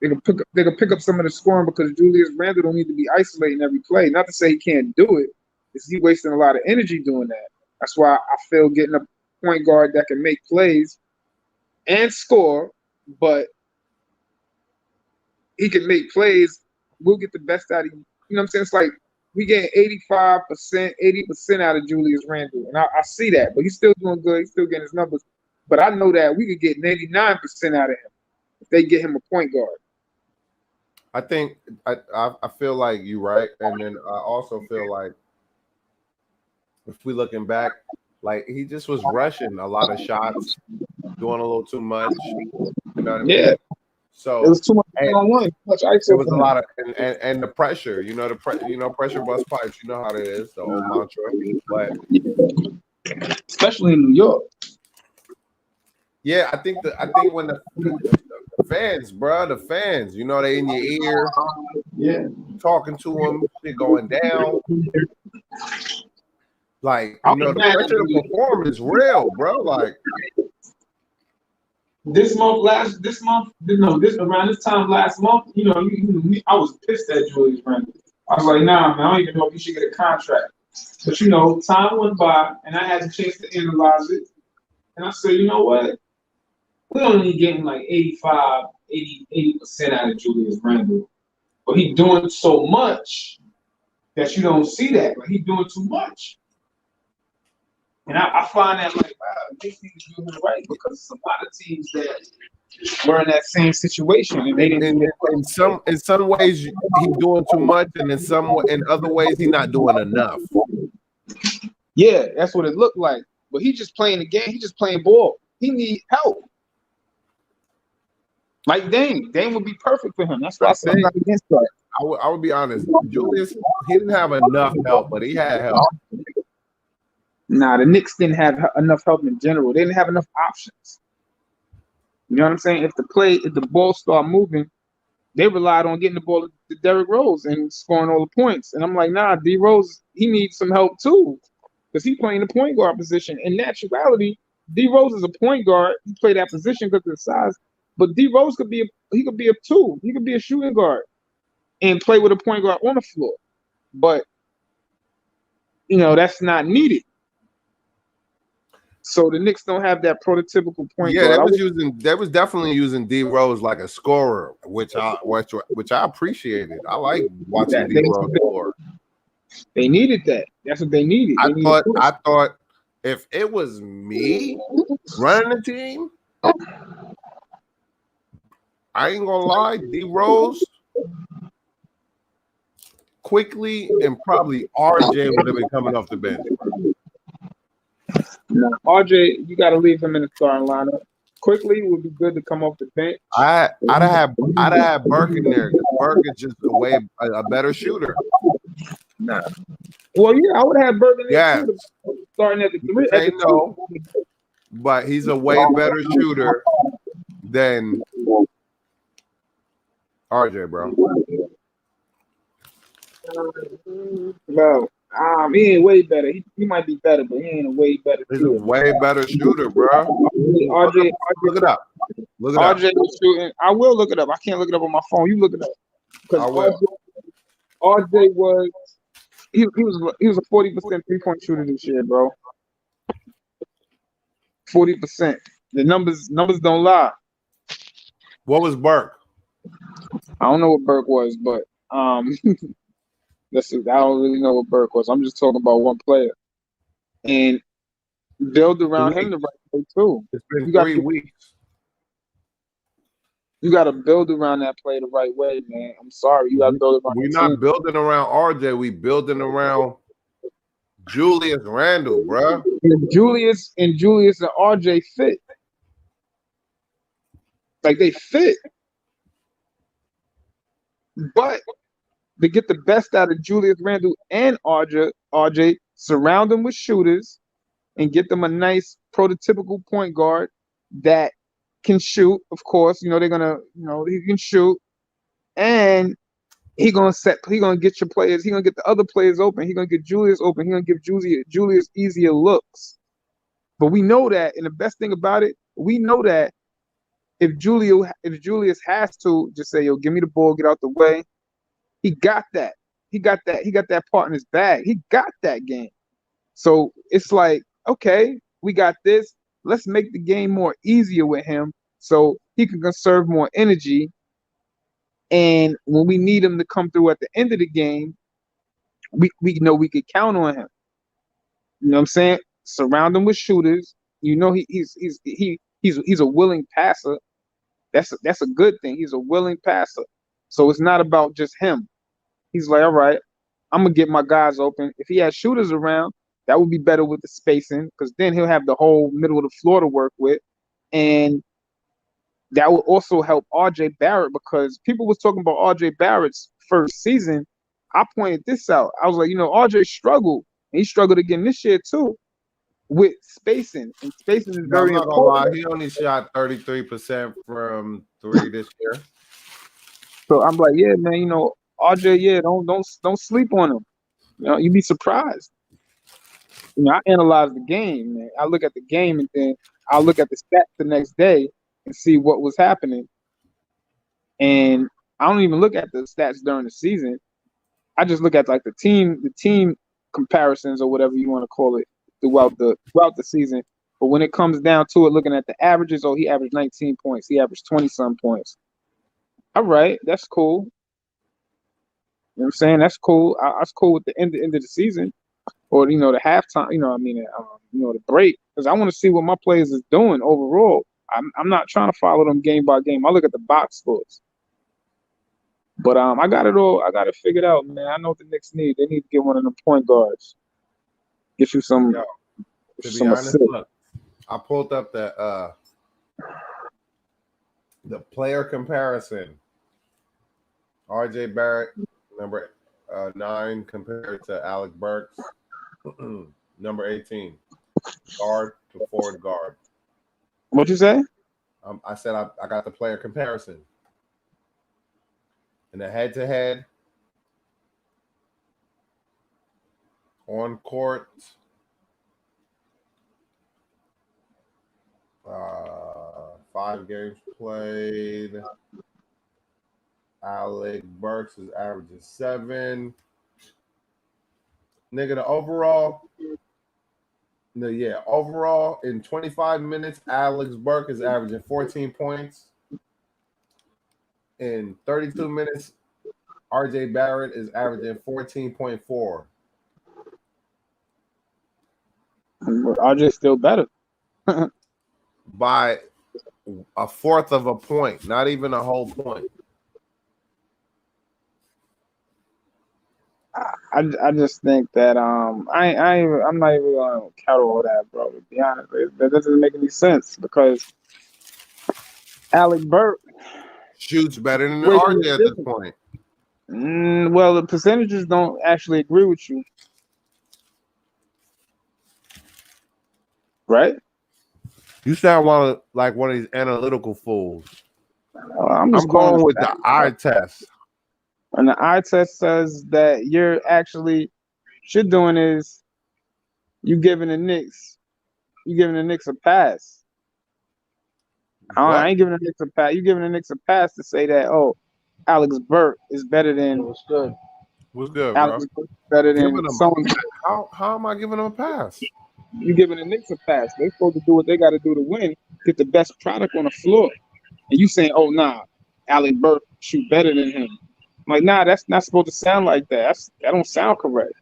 they could pick up some of the scoring because Julius Randle don't need to be isolating every play. Not to say he can't do it, because he's wasting a lot of energy doing that. That's why I feel getting a point guard that can make plays and score, but he can make plays. We'll get the best out of you. You know what I'm saying? It's like we get 85%, 80% out of Julius Randle. And I see that, but he's still doing good. He's still getting his numbers. But I know that we could get 99% out of him if they get him a point guard. I think I feel like you're right. And then I also feel like if we looking back, like he just was rushing a lot of shots, doing a little too much. You know what I mean? Yeah. So it was too much one-on-one. It was a lot of and the pressure, pressure bust pipes. You know how it is, the old mantra. But especially in New York. Yeah, I think when the fans, bro, they in your ear, talking to them, shit going down. Like, the pressure to perform is real, bro. Like. Around this time last month, I was pissed at Julius Randle. I was like, nah, man, I don't even know if he should get a contract. But time went by and I had a chance to analyze it. And I said, you know what? We're only getting like 80% out of Julius Randle. But he's doing so much that you don't see that. Like he's doing too much. And I find that like, wow, they need to do it right because there's a lot of teams that were in that same situation and they didn't. In some ways he's doing too much, and in other ways he's not doing enough. Yeah, that's what it looked like. But he's just playing the game. He's just playing ball. He needs help. Like Dame would be perfect for him. That's why I said I'm not against that. I would be honest. Julius, he didn't have enough help, but he had help. Nah, the Knicks didn't have enough help in general. They didn't have enough options. You know what I'm saying? If the ball start moving, They relied on getting the ball to Derrick Rose and scoring all the points. And I'm like, nah, D Rose, he needs some help too. Because he playing the point guard position. In naturality, D Rose is a point guard. He play that position because of his size. But D Rose could be a two. He could be a shooting guard and play with a point guard on the floor. But that's not needed. So the Knicks don't have that prototypical point Yeah, guard. they was definitely using D Rose like a scorer, which I appreciated. I like watching D Rose score. They needed that. That's what they needed. I thought if it was me running the team, I ain't gonna lie, D Rose quickly and probably RJ would have been coming off the bench. No, RJ, you got to leave him in the starting lineup. Quickly would be good to come off the bench. I'd have Burke in there because Burke is just a better shooter. Nah. Well, yeah, I would have Burke in there too, starting at the three. But he's a way better shooter than RJ, bro. No. He ain't way better. He might be better, but he ain't a way better. He's a way better shooter, bro. RJ, look it up. Look it RJ up. was shooting. I will look it up. I can't look it up on my phone. You look it up. I will. RJ was he was a 40% 3-point shooter this year, bro. 40%. The numbers don't lie. What was Burke? I don't know what Burke was, but listen, I don't really know what Burke was. I'm just talking about one player. And build around him the right way too. It's been 3 weeks. You got to build around that player the right way, man. I'm sorry, you got to build around. We're not building around RJ. We building around Julius Randle, bro. And Julius and RJ fit. Like they fit. But to get the best out of Julius Randle and RJ, surround them with shooters and get them a nice prototypical point guard that can shoot. Of course, they're gonna, he can shoot, and he gonna get your players. He gonna get the other players open. He gonna get Julius open. He gonna give Julius easier looks. But we know that, and the best thing about it, we know that if Julius has to just say, "Yo, give me the ball, get out the way," he got that. He got that part in his bag. He got that game. So it's like, okay, we got this. Let's make the game more easier with him so he can conserve more energy. And when we need him to come through at the end of the game, we know we could count on him. You know what I'm saying? Surround him with shooters. He's a willing passer. That's a good thing. He's a willing passer. So it's not about just him. He's like, all right, I'm gonna get my guys open. If he has shooters around, that would be better with the spacing, because then he'll have the whole middle of the floor to work with. And that will also help RJ Barrett, because people was talking about RJ Barrett's first season. I pointed this out. I was like, RJ struggled, and he struggled again this year too with spacing. And spacing is very important. I'm not gonna lie, he only shot 33% from 3 this year. So I'm like, yeah, man, RJ, yeah, don't sleep on him. You'd be surprised. I analyze the game, man. I look at the game, and then I'll look at the stats the next day and see what was happening. And I don't even look at the stats during the season. I just look at like the team comparisons, or whatever you want to call it, throughout the season. But when it comes down to it, looking at the averages, he averaged 19 points. He averaged 20-some points. All right, that's cool. You know what I'm saying? That's cool. That's cool with the end of the season, or the halftime. The break, because I want to see what my players is doing overall. I'm not trying to follow them game by game. I look at the box scores. But I got it all. I got it figured out, man. I know what the Knicks need. They need to get one of them point guards. Get you some. Yo, to be honest, look, I pulled up the player comparison. RJ Barrett, number 9, compared to Alec Burks, number 18, guard to forward guard. What'd you say? I said I got the player comparison. in a head-to-head on court. 5 games played. Alec Burks is averaging 7. Nigga, overall in 25 minutes, Alex Burke is averaging 14 points. In 32 minutes, RJ Barrett is averaging 14.4. RJ's still better. By a fourth of a point, not even a whole point. I just think that I'm not even gonna count all that, bro. To be honest, that doesn't make any sense because Alec Burke Shoots better than way too RJ at this different. point. Well, the percentages don't actually agree with you, right? You sound like one of these analytical fools. I'm I'm going with the eye test. And the eye test says that what you're doing is you giving the Knicks a pass. I ain't giving the Knicks a pass. You giving the Knicks a pass to say that Alex Burke is better than What's good? What's good, Alex bro? Burke is better than someone. How am I giving them a pass? You giving the Knicks a pass. They're supposed to do what they got to do to win, get the best product on the floor. And you saying, oh nah, Alex Burke shoot better than him. I'm like, nah, that's not supposed to sound like that. That don't sound correct.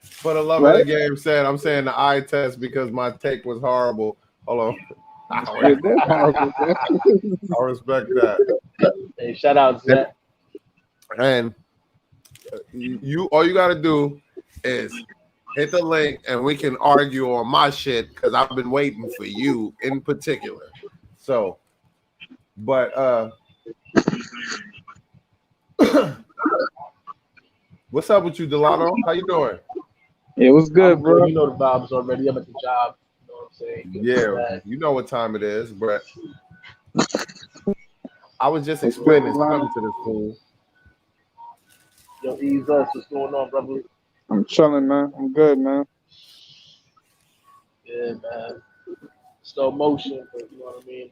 For the love of the game, I'm saying the eye test because my take was horrible. Hold on. I respect that. Hey, shout out to that. And all you got to do is hit the link and we can argue on my shit because I've been waiting for you in particular. So, but what's up with you, Delano? How you doing? It was good, bro. You know the vibes already. I'm at the job. You know what I'm saying? Yeah, you know what time it is, but I was just explaining something to this fool. Yo, ease us. What's going on, brother? I'm chilling, man. I'm good, man. Yeah, man. Slow motion, but you know what I mean?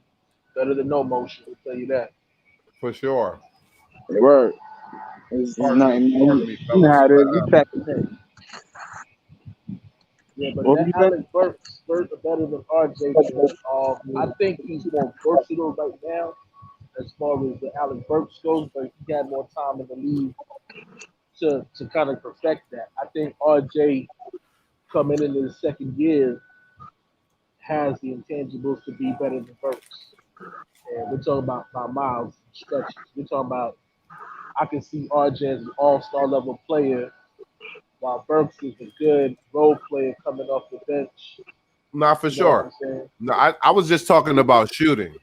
Better than no motion, I'll tell you that. For sure. Word. It's nothing. Pardon me, You know how it is. You fellas. Yeah, but that Alex Burks are better than RJ. I think he's more versatile right now as far as the Alex Burks goes, but he had more time in the league to kind of perfect that. I think RJ coming into his second year has the intangibles to be better than Burks. And we're talking about by miles stretches. We're talking about I can see RJ as an all-star level player, while Burks is a good role player coming off the bench. Not for sure. No, I was just talking about shooting.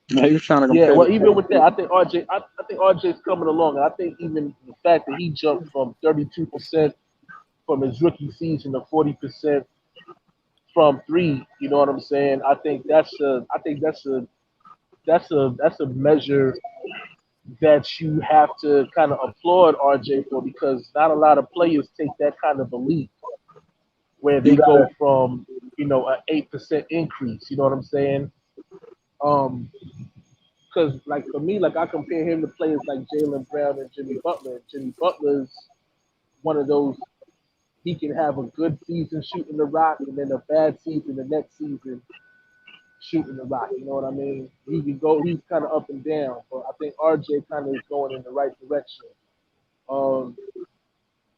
Yeah, he was trying to compare. Yeah, well, even with that, I think RJ's coming along, and I think even the fact that he jumped from 32% from his rookie season to 40% from three. You know what I'm saying? I think that's a measure that you have to kind of applaud RJ for because not a lot of players take that kind of a leap where they go from an 8% increase. You know what I'm saying? Because like for me, like I compare him to players like Jaylen Brown and Jimmy Butler. Jimmy Butler's one of those. He can have a good season shooting the rock, and then a bad season the next season shooting the rock. You know what I mean? He can go. He's kind of up and down, but I think RJ kind of is going in the right direction.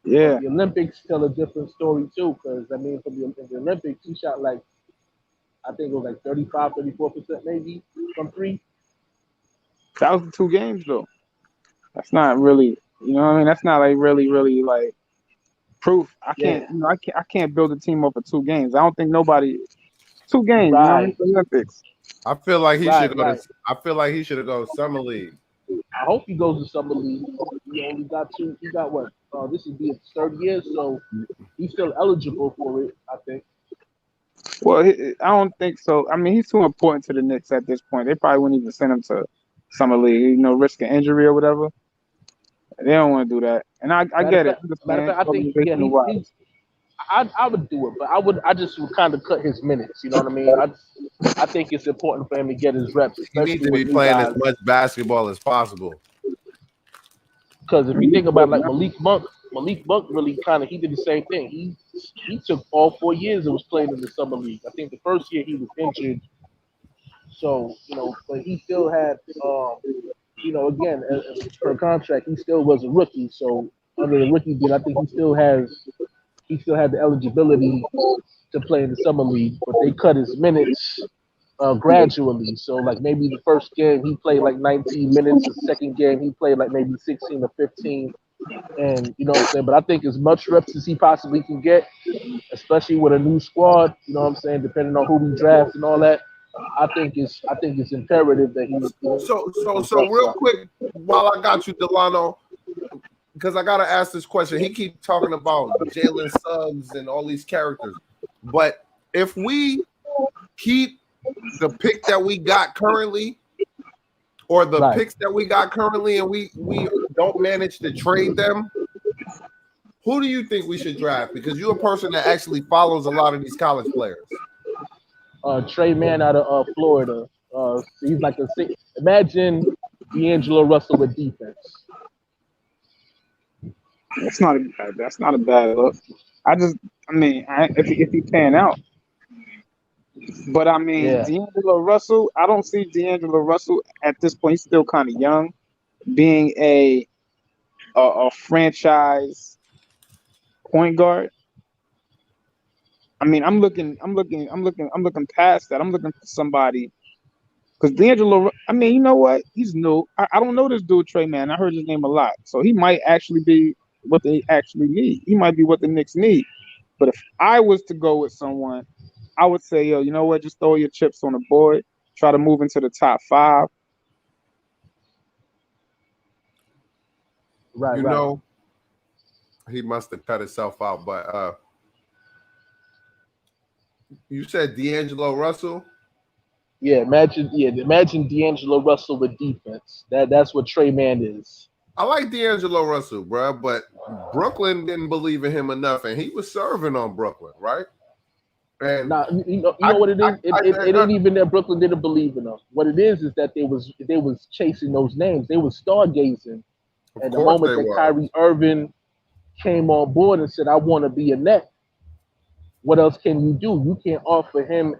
Yeah. The Olympics tell a different story too, because I mean, for the Olympics, he shot like I think it was like 35, 34% maybe from three. That was the 2 games though. That's not really, you know what I mean? That's not like really like proof. I can't build a team off of 2 games. I don't think nobody 2 games, Right. you know what I mean? The Olympics. I feel like he should go right. I feel like he should have gone summer league. I hope he goes to summer league. He only got 2. He got what? This would be his 3rd year, so he's still eligible for it. I think. Well, I don't think so. I mean, he's too important to the Knicks at this point. They probably wouldn't even send him to summer league, risk an injury or whatever. They don't want to do that, and I get it. Matter of fact, I think I would do it, but I just would kind of cut his minutes. You know what I mean? I think it's important for him to get his reps, He needs especially to be with new playing guys. as much basketball as possible. Because if you think about like Malik Monk really he did the same thing. He took all 4 years and was playing in the summer league. I think the first year he was injured, so but he still had again per contract he still was a rookie. So under the rookie deal, I think he still had the eligibility to play in the summer league, but they cut his minutes gradually. So like maybe the first game he played like 19 minutes, the second game he played like maybe 16 or 15, and you know what I'm saying. But I think as much reps as he possibly can get, especially with a new squad, you know what I'm saying, depending on who we draft and all that. I think it's imperative that he. So real quick, while I got you, Delano, because I gotta ask this question. He keeps talking about Jalen Suggs and all these characters, but if we keep the pick that we got currently, or the picks that we got currently, and we don't manage to trade them, who do you think we should draft? Because you're a person that actually follows a lot of these college players. Trey Mann out of Florida. He's like imagine D'Angelo Russell with defense. That's not a bad look. If he pan out. But I mean, D'Angelo Russell, I don't see D'Angelo Russell at this point. He's still kind of young, being a franchise point guard. I mean, I'm looking past that. I'm looking for somebody because D'Angelo. I mean, you know what? He's new. I don't know this dude, Trey Mann. I heard his name a lot, so he might actually be what they actually need. He might be what the Knicks need. But if I was to go with someone, I would say, yo, you know what? Just throw your chips on the board. Try to move into the top 5. Right. He must have cut himself out. But you said D'Angelo Russell? Yeah, imagine D'Angelo Russell with defense. That's what Trey Mann is. I like D'Angelo Russell, bro, but Brooklyn didn't believe in him enough, and he was serving on Brooklyn, right? And you know what it is? It ain't even that Brooklyn didn't believe in him. What it is that they was chasing those names. They was stargazing. And the moment that Kyrie Irving came on board and said, "I want to be a Net," what else can you do? You can't offer him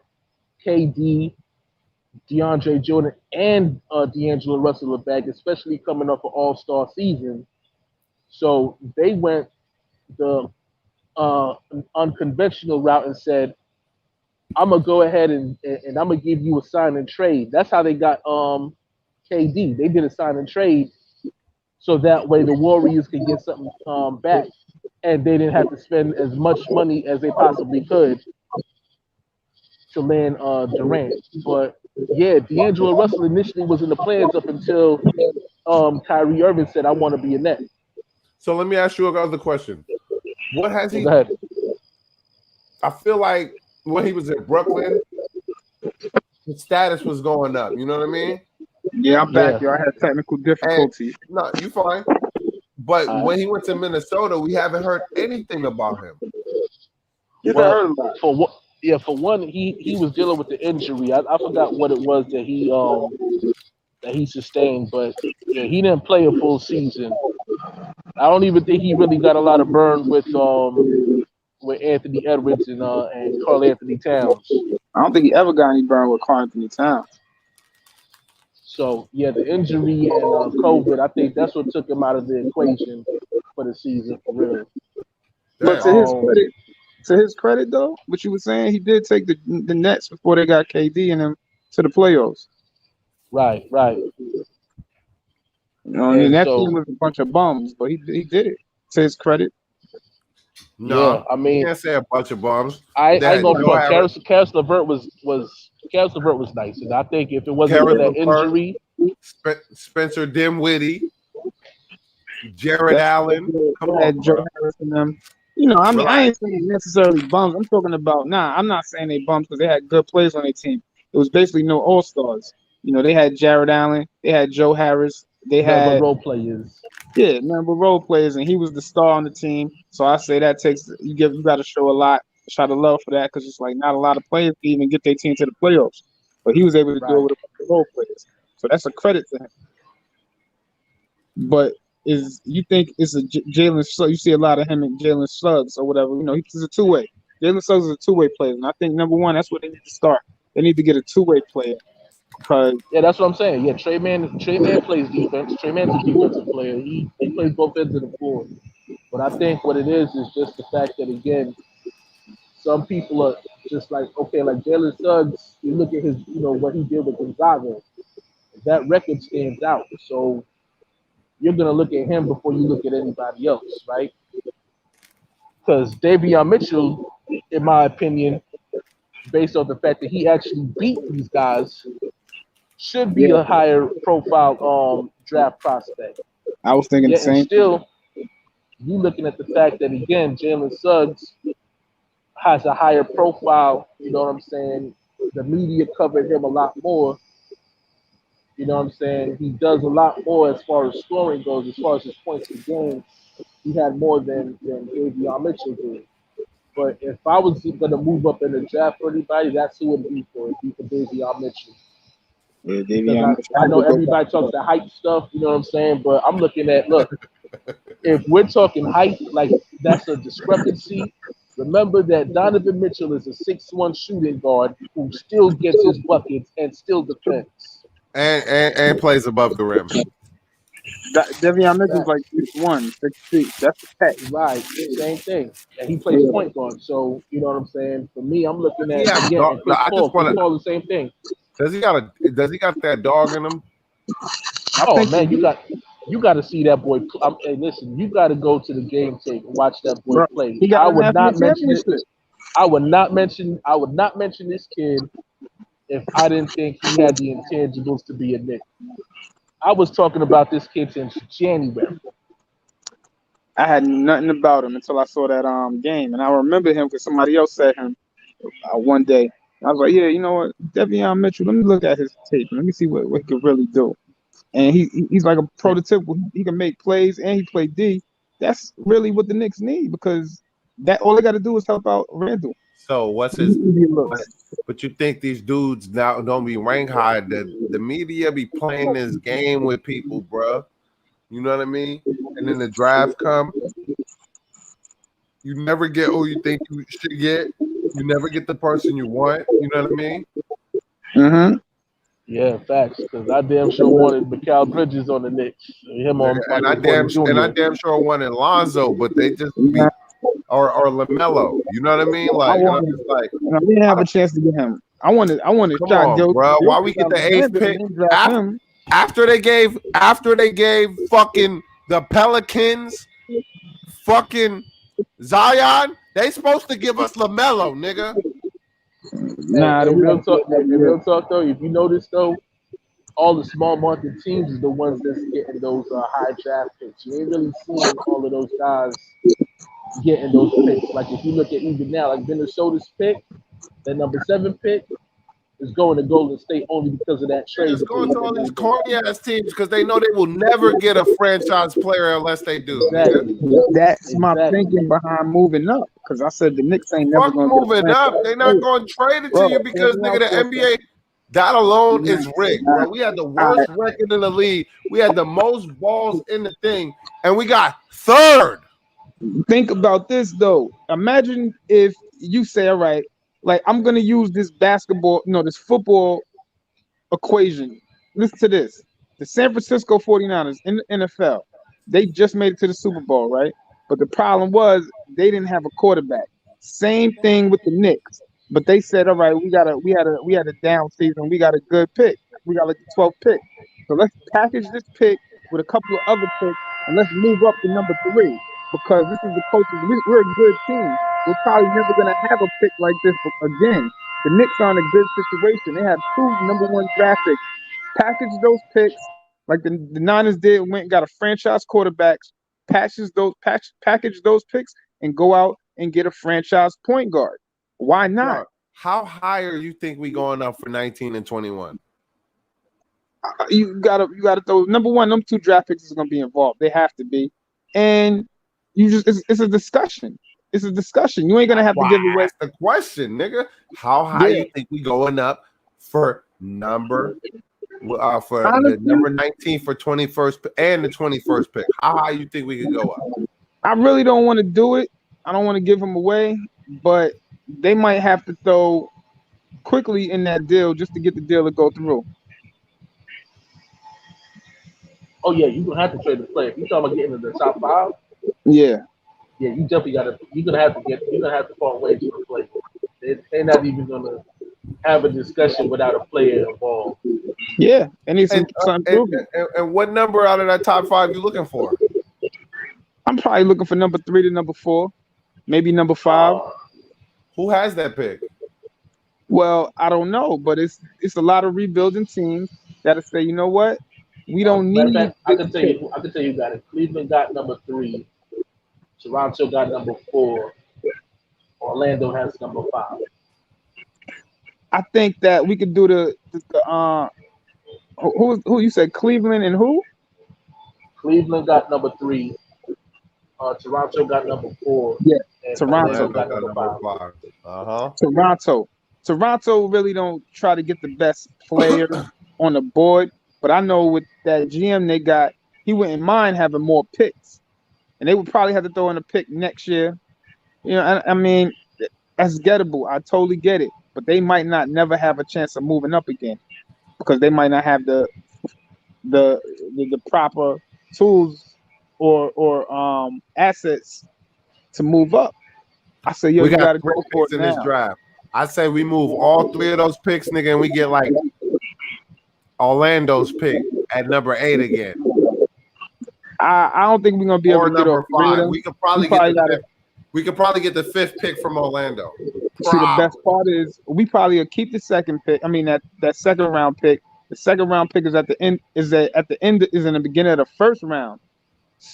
KD, DeAndre Jordan, and D'Angelo Russell a bag, especially coming off an All-Star season. So they went the unconventional route and said, I'm gonna go ahead and I'm gonna give you a sign and trade. That's how they got KD. They did a sign and trade, so that way the Warriors could get something back, and they didn't have to spend as much money as they possibly could to land Durant. But yeah, D'Angelo Russell initially was in the plans up until Kyrie Irving said, "I want to be a Net." So let me ask you another question. What has he? Go ahead. I feel like when he was in Brooklyn, his status was going up. You know what I mean? Yeah, I'm back. Yo, I had technical difficulties. No, you fine. But when he went to Minnesota, we haven't heard anything about him. Well, for one, he was dealing with the injury. I forgot what it was that he sustained, but yeah, he didn't play a full season. I don't even think he really got a lot of burn with Anthony Edwards and Karl Anthony Towns. I don't think he ever got any burn with Karl Anthony Towns. So yeah, the injury and COVID, I think that's what took him out of the equation for the season for real. But to his credit though, what you were saying, he did take the Nets before they got KD and them to the playoffs. Right. And that team was a bunch of bums, but he did it. To his credit. No, yeah, I mean, you can't say a bunch of bums. I ain't gonna front. Karis LeVert was nice, and I think if it wasn't for that injury, Spencer Dinwiddie, Jared Allen, come on, Joe Harris and them. I ain't saying necessarily bums. I'm talking about I'm not saying they bums because they had good players on their team. It was basically no all-stars. You know, they had Jared Allen, they had Joe Harris, they Nothing but had role players. yeah, number role players, and he was the star on the team. So I say that takes you got to show a lot, shout of love for that because it's like not a lot of players can even get their team to the playoffs, but he was able to do it Right. with a bunch of role players. So that's a credit to him. But you think it's a Jalen Suggs? You see a lot of him and Jalen Suggs or whatever. You know, he's a two-way. Jalen Suggs is a two-way player, and I think number one, that's what they need to start. They need to get a two-way player because Yeah, that's what I'm saying. Yeah, Trey Man plays defense. Trey Man's a defensive player. He plays both ends of the floor. But I think what it is just the fact that again, some people are just like, okay, like Jalen Suggs, you look at his, what he did with Gonzaga, that record stands out. So you're gonna look at him before you look at anybody else, right? Because Davion Mitchell, in my opinion, based on the fact that he actually beat these guys, should be yeah, a higher profile draft prospect. I was thinking the Yeah, and same thing. still, you looking at the fact that again, Jalen Suggs has a higher profile. You know what I'm saying? The media covered him a lot more. You know what I'm saying? He does a lot more as far as scoring goes, as far as his points per game. He had more than Davion Mitchell did. But if I was going to move up in the draft for anybody, that's who it would be for. It'd be for Davion Mitchell. Yeah, Because Davion Mitchell. I know everybody talks the hype stuff, you know what I'm saying? But I'm looking at, look, if we're talking height, like that's a discrepancy. Remember that Donovan Mitchell is a 6'1" shooting guard who still gets his buckets and still defends. And plays above the rim. Davion Mitchell's Facts. like 6'1", 6 feet. That's the tech. Right, same thing. And he plays Yeah. point guard. So, you know what I'm saying? For me, I'm looking Does he at, have again, dog? and Chris I Paul. just want Chris to. Paul, the same thing. Does he got that dog in him? I Oh, think man, you got to see that boy. Hey, listen, you got to go to the game tape and watch that boy bro, play. he got I a would national not mention it. championship. I would not mention this kid if I didn't think he had the intangibles to be a Knick. I was talking about this kid since January. I had nothing about him until I saw that game, and I remember him because somebody else said him one day. I was like, yeah, you know what, Davion Mitchell. Let me look at his tape. Let me see what he could really do. And he's like a prototypical. He can make plays and he play D. That's really what the Knicks need because that all they got to do is help out Randall. So what's his? But you think these dudes now don't be ranked high? The media be playing this game with people, bro. You know what I mean? And then the draft come. You never get who you think you should get. You never get the person you want. You know what I mean? Mm-hmm. Yeah, facts. Because I damn sure wanted Mikal Bridges on the Knicks. Him on And I Michael Porter Jr. damn sure wanted Lonzo, but they just be or LaMelo. You know what I mean? Like, and I'm just like, we didn't have a chance to get him. I wanted come shot on, Gil. bro. Why we get the eighth pick after they gave fucking the Pelicans fucking Zion? They supposed to give us LaMelo, nigga. Nah, in real talk though, if you notice though, all the small market teams is the ones that's getting those high draft picks. You ain't really seeing all of those guys getting those picks. Like if you look at even now, like Minnesota's pick, that number 7 pick is going to Golden State only because of that trade. Just going to all these corny ass teams because they know they will never get a franchise player unless they do. Exactly. That's my thinking behind moving up because I said the Knicks ain't never Fuck going to moving up. They're not going to trade it to you because nigga the NBA. That alone is rigged, bro. We had the worst record in the league. We had the most balls in the thing, and we got third. Think about this though. Imagine if you say, all right, like I'm gonna use this this football equation. Listen to this. The San Francisco 49ers in the NFL, they just made it to the Super Bowl, right? But the problem was they didn't have a quarterback. Same thing with the Knicks. But they said, all right, we had a down season. We got a good pick. We got like the 12th pick. So let's package this pick with a couple of other picks and let's move up to number 3 because this is the coaches. We're a good team. We're probably never gonna have a pick like this again. The Knicks are in a good situation. They have 2 number 1 draft picks. Package those picks like the Niners did. Went and got a franchise quarterbacks. Package those picks and go out and get a franchise point guard. Why not? How high are you think we going up for 19 and 21? You gotta throw number one. Them two draft picks is gonna be involved. They have to be, and it's a discussion. It's a discussion. You ain't gonna have to give away. That's the question, nigga. How high you think we going up for number for Honestly, the number 19 for 21st and the 21st pick? How high you think we could go up? I really don't want to do it. I don't want to give them away, but they might have to throw quickly in that deal just to get the deal to go through. Oh yeah, you gonna have to trade the player. If you talking about getting into the top 5, Yeah. yeah, you definitely gotta. You're gonna have to part ways with the player. They're not even gonna have a discussion without a player involved. Yeah, and it's And, something and what number out of that top 5 you looking for? I'm probably looking for number 3 to number 4, maybe number 5. Who has that pick? Well, I don't know, but it's a lot of rebuilding teams that'll say, you know what, we don't need. I can tell you. I can tell you got it. Cleveland got number 3. Toronto got number 4. Orlando has number 5. I think that we could do the who you said Cleveland and who? Cleveland got number 3. Toronto got number 4. Yeah, And Toronto got number 5. Toronto really don't try to get the best player on the board, but I know with that GM they got, he wouldn't mind having more picks, and they would probably have to throw in a pick next year. You know, I mean, that's gettable. I totally get it, but they might not never have a chance of moving up again because they might not have the proper tools or assets to move up. I say, yo, we you got gotta 3 go for picks it in now. this draft. I say we move all 3 of those picks, nigga, and we get like Orlando's pick at number 8 again. I don't think we're gonna be able to get number 5. We could probably get the 5th pick from Orlando. See, the best part is we probably will keep the second pick. I mean that second round pick. The second round pick is at the end. Is in the beginning of the first round.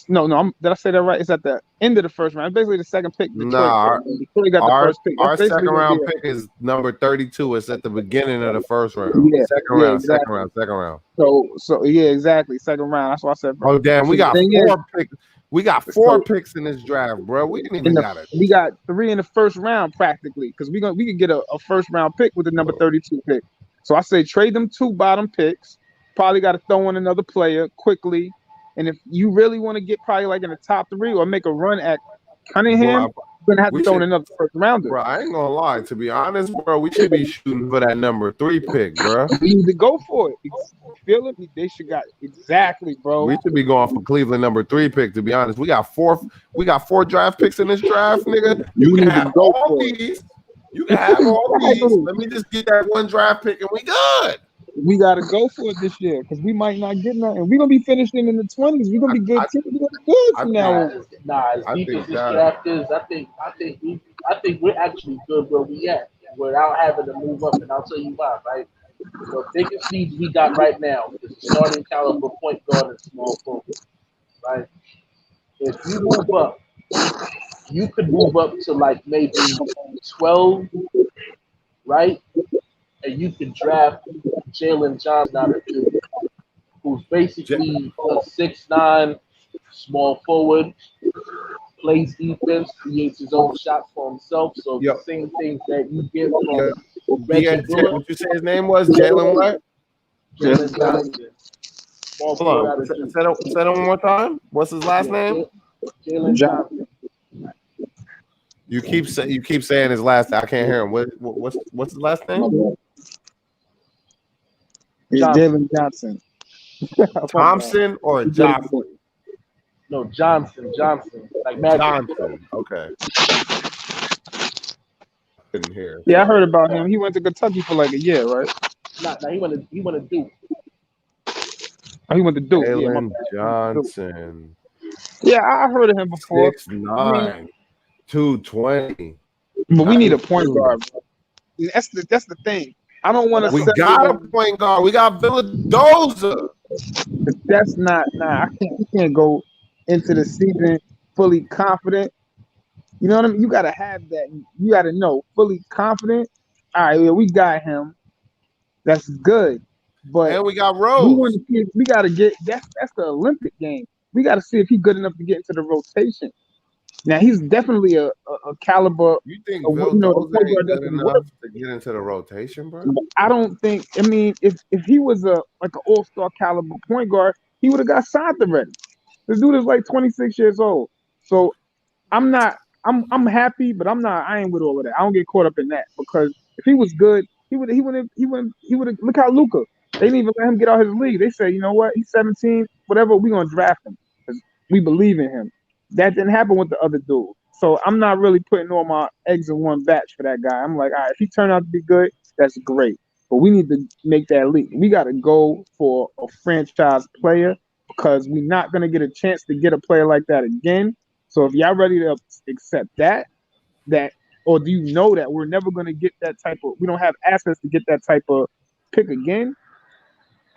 No, did I say that right? It's at the end of the first round. It's basically the second pick. Detroit got the first pick. Our second round pick is number 32. It's at the beginning of the first round. Yeah, second round. So yeah, exactly. Second round. That's what I said. Bro. Oh damn, we got 4 picks. We got 4 picks in this draft, bro. We didn't even got it. We got 3 in the first round practically because we could get a first round pick with the number 32 pick. So I say trade them 2 bottom picks. Probably got to throw in another player quickly. And if you really want to get probably like in the top 3 or make a run at Cunningham, you're gonna have to throw in another first rounder. Bro, I ain't gonna lie. To be honest, bro, we should be shooting for that number 3 pick, bro. We need to go for it. You feel it? They should got exactly, bro. We should be going for Cleveland number 3 pick. To be honest, we got 4 draft picks in this draft, nigga. You can have all these. You can have all these. Let me just get that 1 draft pick and we good. We gotta go for it this year because we might not get nothing. We're gonna be finishing in the 20s. We're gonna be good. We're gonna be good from now on. As deep as this draft is, I think we're actually good where we at without having to move up. And I'll tell you why, right? The biggest needs we got right now is starting caliber point guard and small forward, right? If you move up, you could move up to like maybe 12, right? And you could draft Jalen Johnson out of Duke, who's basically a 6'9" small forward, plays defense, creates his own shots for himself. So the same things that you get from Reggie Bullock. What you say his name was? Jalen what? Jalen Johnson. Hold on. Say it one more time. What's his last name? Jalen Johnson. You keep saying his last name. I can't hear him. What's his last name? It's Jalen Johnson. Thompson or Johnson? No, Johnson. Like Magic. Johnson. Okay. Couldn't hear. Yeah, I heard about him. He went to Kentucky for like a year, right? Nah, he went to Duke. Oh, he went to Duke. Jalen Johnson. Yeah, I heard of him before. 6'9", 220. But we need a point guard, bro. That's the thing. I don't want to. We got a point guard. We got Villadoza. That's not. Nah, we can't go into the season fully confident. You know what I mean? You gotta have that. You gotta know fully confident. All right, yeah, we got him. That's good. But And we got we Rose. want to see. We got to get that's the Olympic game. We got to see if he's good enough to get into the rotation. Now he's definitely a caliber. You think The point Vildoza ain't guard that good can work. enough to get into the rotation, bro? I don't think. I mean, if he was like an all-star caliber point guard, he would have got signed already. This dude is like 26 years old. So I'm not. I'm happy, but I'm not. I ain't with all of that. I don't get caught up in that because if he was good, he would. Look how Luka. They didn't even let him get out his league. They said, you know what? He's 17. Whatever. We're gonna draft him because we believe in him. That didn't happen with the other dude. So I'm not really putting all my eggs in one batch for that guy. I'm like, all right, if he turned out to be good, that's great. But we need to make that leap. We got to go for a franchise player because we're not gonna get a chance to get a player like that again. So if y'all ready to accept that, or do you know that we're never going to get that type of, we don't have assets to get that type of pick again?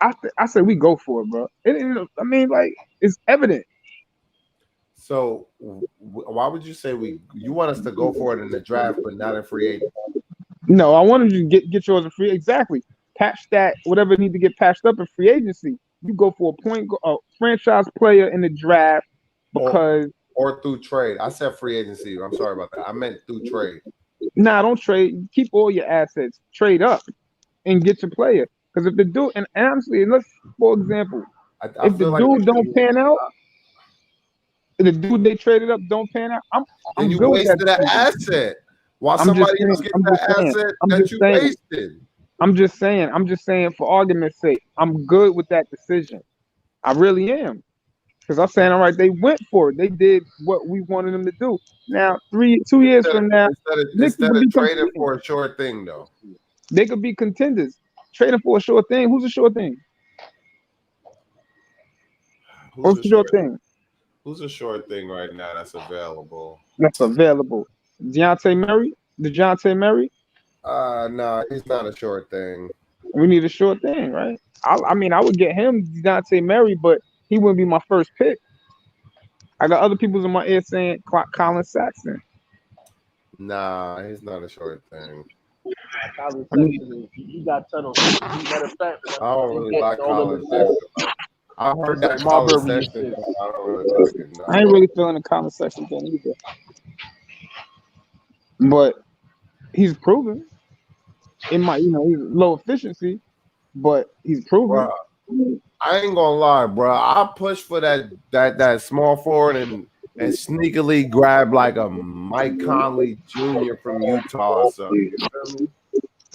I say we go for it, bro. I mean, like, it's evident. So why would you say you want us to go for it in the draft, but not in free agent? No, I wanted you to get yours in free. Exactly. Patch that, whatever need to get patched up in free agency. You go for a franchise player in the draft because. Or through trade. I said free agency. I'm sorry about that. I meant through trade. Nah, don't trade. Keep all your assets. Trade up and get your player. Because if the dude, and honestly, let's, for example, if the dude don't pan out, if the dude they traded up don't pan out, I'm you good wasted with that. An asset. While somebody else gets that asset that you wasted. I'm just saying for argument's sake, I'm good with that decision. I really am. Because I'm saying, all right, they went for it. They did what we wanted them to do. Now, 2 years from now, instead of trading for a short thing, though, they could be contenders. Trading for a short thing. Who's a short thing? Who's a short thing? Who's a short thing right now that's available? DeJounte Murray? No, he's not a short thing. We need a short thing, right? I mean, I would get him DeJounte Murray, but he wouldn't be my first pick. I got other people in my ear saying Colin Saxon. Nah, he's not a short thing. Colin Saxon, you got tunnel. Matter of fact, I don't really like Colin Saxon. I heard that Colin Sexton. I don't really like it. No. I ain't really feeling the Colin Sexton thing either. But he's proven. It might, he's low efficiency, but he's proven. Bruh, I ain't gonna lie, bro. I push for that small forward and sneakily grab like a Mike Conley Jr. from Utah or something. You feel me?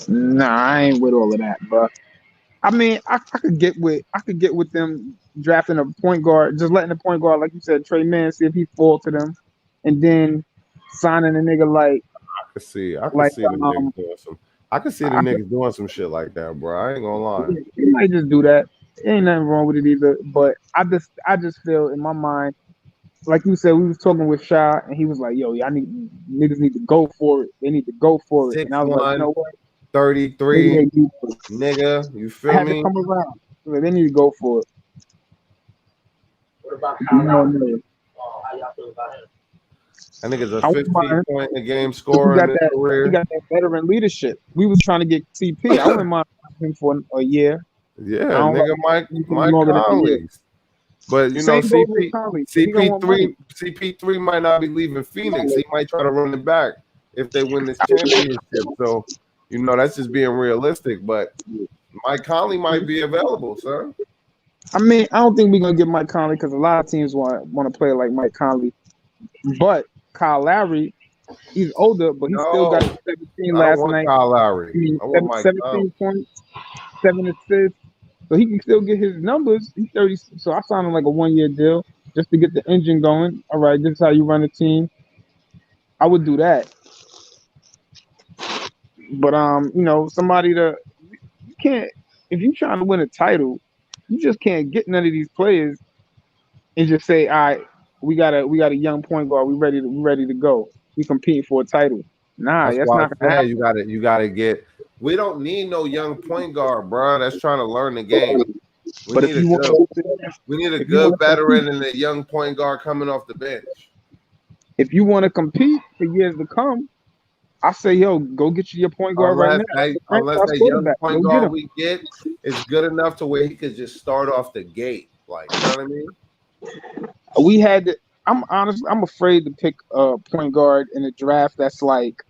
Nah, I ain't with all of that, bro. I mean, I could get with them drafting a point guard, just letting the point guard, like you said, Trey Mann, see if he fall to them, and then signing a nigga like. I could see the niggas doing some. I could see the niggas doing some shit like that, bro. I ain't gonna lie. He might just do that. Ain't nothing wrong with it either. But I just feel in my mind, like you said, we was talking with Shy, and he was like, "Yo, niggas need to go for it. They need to go for it." And I was like, "You know what? 33, nigga, you feel me? Come around. Like, they need to go for it." What about Kyle Lowry? How y'all feel about him? I think it's a 15-point a game scorer in his career. He got that veteran leadership. We was trying to get CP. I wouldn't mind him for a year. Yeah, nigga, Mike Conley. But CP3 might not be leaving Phoenix. He might try to run it back if they win this championship. So, that's just being realistic. But Mike Conley might be available, sir. I mean, I don't think we're gonna get Mike Conley because a lot of teams want to play like Mike Conley. But Kyle Lowry, he's older, but he still got 17 last night. Kyle Lowry. 17 points, 7 assists. So he can still get his numbers. He's 30. So I signed him like a 1-year deal just to get the engine going. All right, this is how you run a team. I would do that. But somebody you can't, if you're trying to win a title, you just can't get none of these players and just say, all right, we got a young point guard. We ready to go. We compete for a title. Nah, that's not gonna happen. You gotta get. We don't need no young point guard, bro. That's trying to learn the game. We need a good veteran and a young point guard coming off the bench. If you want to compete for years to come, I say, yo, go get you your point guard right now. Unless that young point Go get guard him. we get is good enough to where he could just start off the gate. Like, you know what I mean? We had to, I'm honest, I'm afraid to pick a point guard in a draft that's like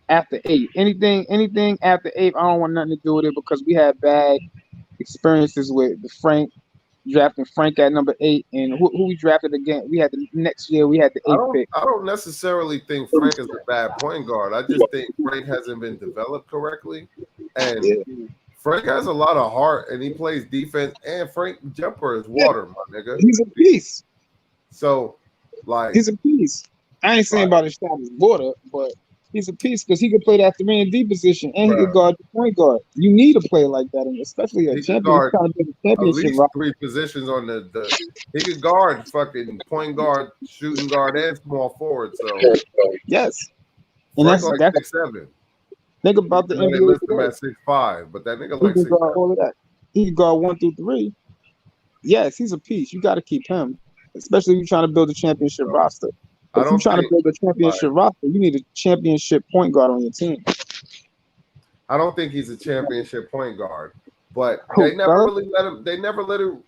after 8. Anything after 8, I don't want nothing to do with it because we had bad experiences with the Frank drafting Frank at number 8, and who we drafted again. We had the next year we had the 8th pick. I don't necessarily think Frank is a bad point guard. I just think Frank hasn't been developed correctly, and Frank has a lot of heart, and he plays defense. And Frank jumper is water, my nigga. He's a piece. So, like, he's a piece. I ain't saying about his shot is water, but he's a piece because he could play that 3 and D position, and he could guard the point guard. You need a player like that, and especially a champion. Trying to be a championship. At least 3 positions on the. He could guard fucking point guard, shooting guard, and small forward. So yes, and that's like 6'7". Think about the NBA. They list him at 6'5", but that nigga like 6'7". All of that. He can guard 1 through 3. Yes, he's a piece. You got to keep him, especially if you're trying to build a championship roster. If you're trying to build a championship roster, you need a championship point guard on your team. I don't think he's a championship point guard, but they never really let him. They never let him.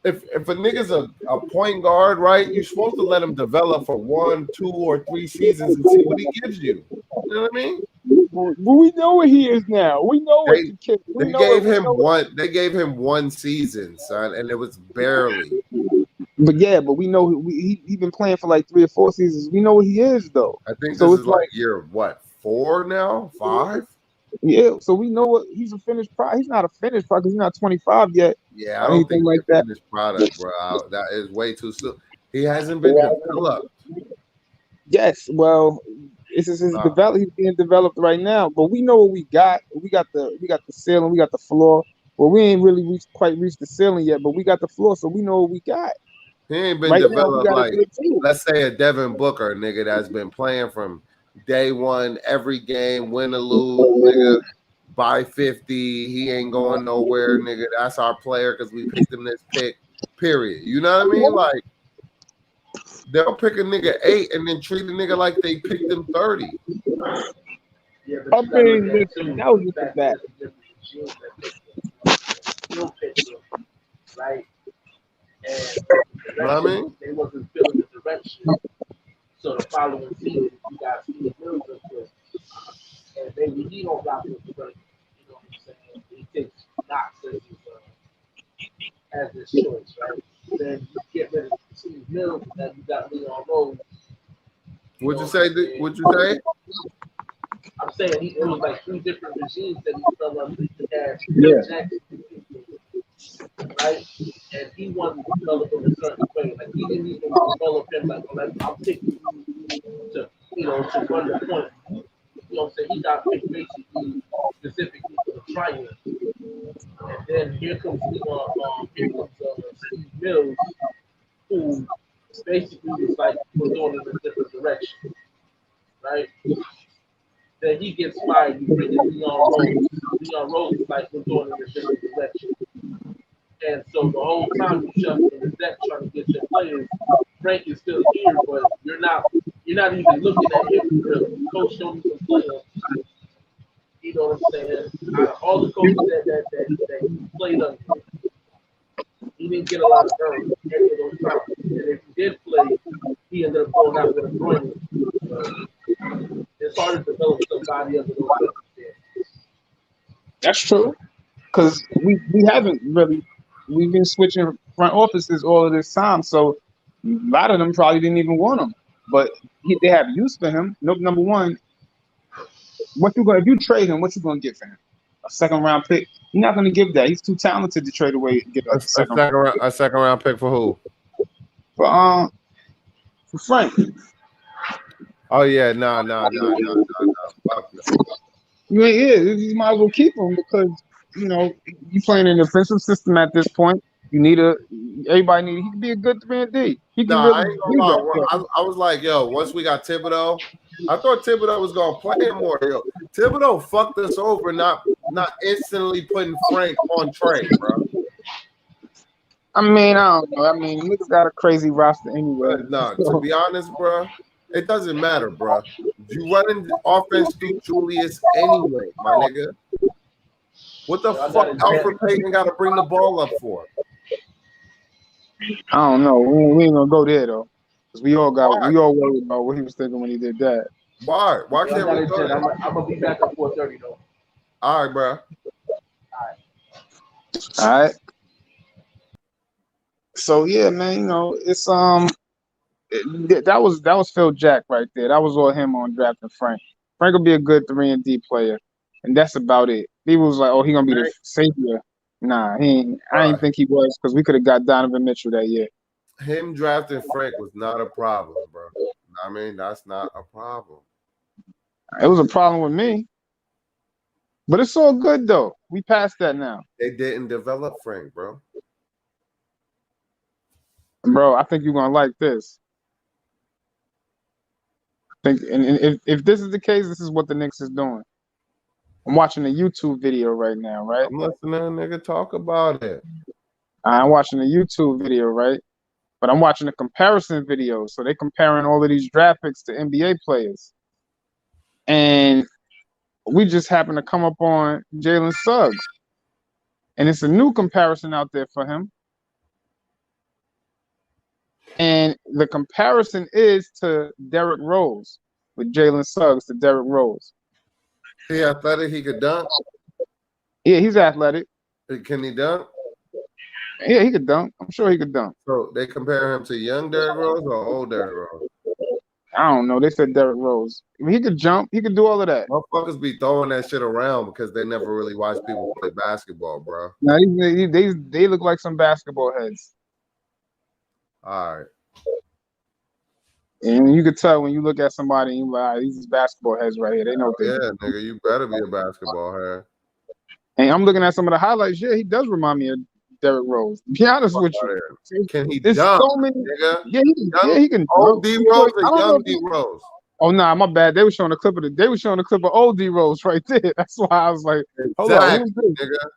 If a nigga's a point guard, right, you're supposed to let him develop for 1, 2, or 3 seasons and see what he gives you. You know what I mean? Well, we know what he is now. We know what the kid. They gave him 1 season, son, and it was barely. But we know he been playing for like 3 or 4 seasons. We know what he is, though. I think so. This is like year 4 now, 5. Yeah, so we know what he's a finished product. He's not a finished product because he's not 25 yet. Yeah, I don't think like that. Finished product, bro. That is way too soon. He hasn't been developed. Yes, well, it's his develop. He's being developed right now. But we know what we got. We got the ceiling. We got the floor. Well, we ain't really quite reached the ceiling yet, but we got the floor, so we know what we got. He ain't been developed like, let's say, a Devin Booker, nigga, that's been playing from day one, every game, win or lose, nigga, by 50. He ain't going nowhere, nigga. That's our player because we picked him this pick, period. You know what I mean? Like, they'll pick a nigga 8 and then treat a nigga like they picked him 30. Yeah, I mean, listen, that was just a bad. Right? And you know what I mean? They wasn't feeling the direction. So the following season, you got Steve Mills up there. And maybe he don't rock with the direction. You know what I'm saying? He takes Knox as his choice, right? Then you get rid of Steve Mills, and then you got Leon Rose. What'd you say? What'd you say? I'm saying it was like 3 different regimes that he fell under. He had Jackson, right? And he wanted to develop him a certain way. Like he didn't even develop him like I'm taking you to run the point. You know what I'm saying? He got picked basically specifically for the triangle. And then here comes Steve Mills, who basically was like we're going in a different direction. Right? Then he gets fired, you bring in Leon Rose. Leon Rose is like we're going in a different direction. And so the whole time you shove in the deck trying to get your players, Frank is still here, but you're not even looking at him really. Coach showed me some players. You know what I'm saying? Out of all the coaches that he played under, he didn't get a lot of burn any of those times. And if he did play, he ended up going out with a groin. It's hard to develop somebody under those circumstances. That's true. Because we haven't really. We've been switching front offices all of this time, so a lot of them probably didn't even want him. But they have use for him. Number one, if you trade him, what you gonna get for him? A 2nd round pick? You're not gonna give that. He's too talented to trade away and get a second round pick for who? For Frank. Oh yeah, no. You might as well keep him because you playing an offensive system at this point. He could be a good 3 and D. He can I ain't gonna lie. I was like, yo, once we got Thibodeau, I thought Thibodeau was gonna play him more. Yo, Thibodeau fucked us over, not instantly putting Frank on Trey, bro. I mean, I don't know. I mean, niggas got a crazy roster anyway. No, to be honest, bro, It doesn't matter, bro. You running the offense through Julius anyway, my nigga. What the fuck Alfred Payton got to bring the ball up for? I don't know. We ain't gonna go there though, because we all worried about what he was thinking when he did that. Why? Why can't we go there? I'm gonna be back at 4:30 though. All right, bro. All right. So yeah, man, you know, it's that was Phil Jack right there. That was all him on drafting Frank. Frank will be a good 3-and-D player, and that's about it. People was like, oh, he gonna be the savior. Nah, he ain't. I ain't think he was, because we could have got Donovan Mitchell that year. Him drafting Frank was not a problem, bro. I mean, that's not a problem. It was a problem with me, but it's all good though. We passed that now. They didn't develop Frank, bro. Bro, I think you're gonna like this. And if this is the case, this is what the Knicks is doing. I'm watching a YouTube video right now, right? I'm listening, nigga. Talk about it. I'm watching a YouTube video, right? But I'm watching a comparison video. So they're comparing all of these draft picks to NBA players. And we just happen to come up on Jalen Suggs. And it's a new comparison out there for him. And the comparison is to Derrick Rose, with Jalen Suggs to Derrick Rose. He athletic, he could dunk. Yeah, he's athletic. Can he dunk? Yeah, he could dunk. I'm sure he could dunk. So they compare him to young Derrick Rose or old Derrick Rose? I don't know. They said Derrick Rose. I mean, he could jump. He could do all of that. Motherfuckers be throwing that shit around because they never really watch people play basketball, bro. Now, they look like some basketball heads. All right. And you could tell when you look at somebody and you're like, these is basketball heads right here. They know what they do. Nigga, you better be a basketball head. And I'm looking at some of the highlights. Yeah, he does remind me of Derrick Rose. To be honest with you. Can he dunk, so many, nigga? Yeah, he can Old dunk. D Rose or young D Rose? Oh nah, my bad. They were showing a clip of old D Rose right there. That's why I was like, hold on, who's this? Nigga.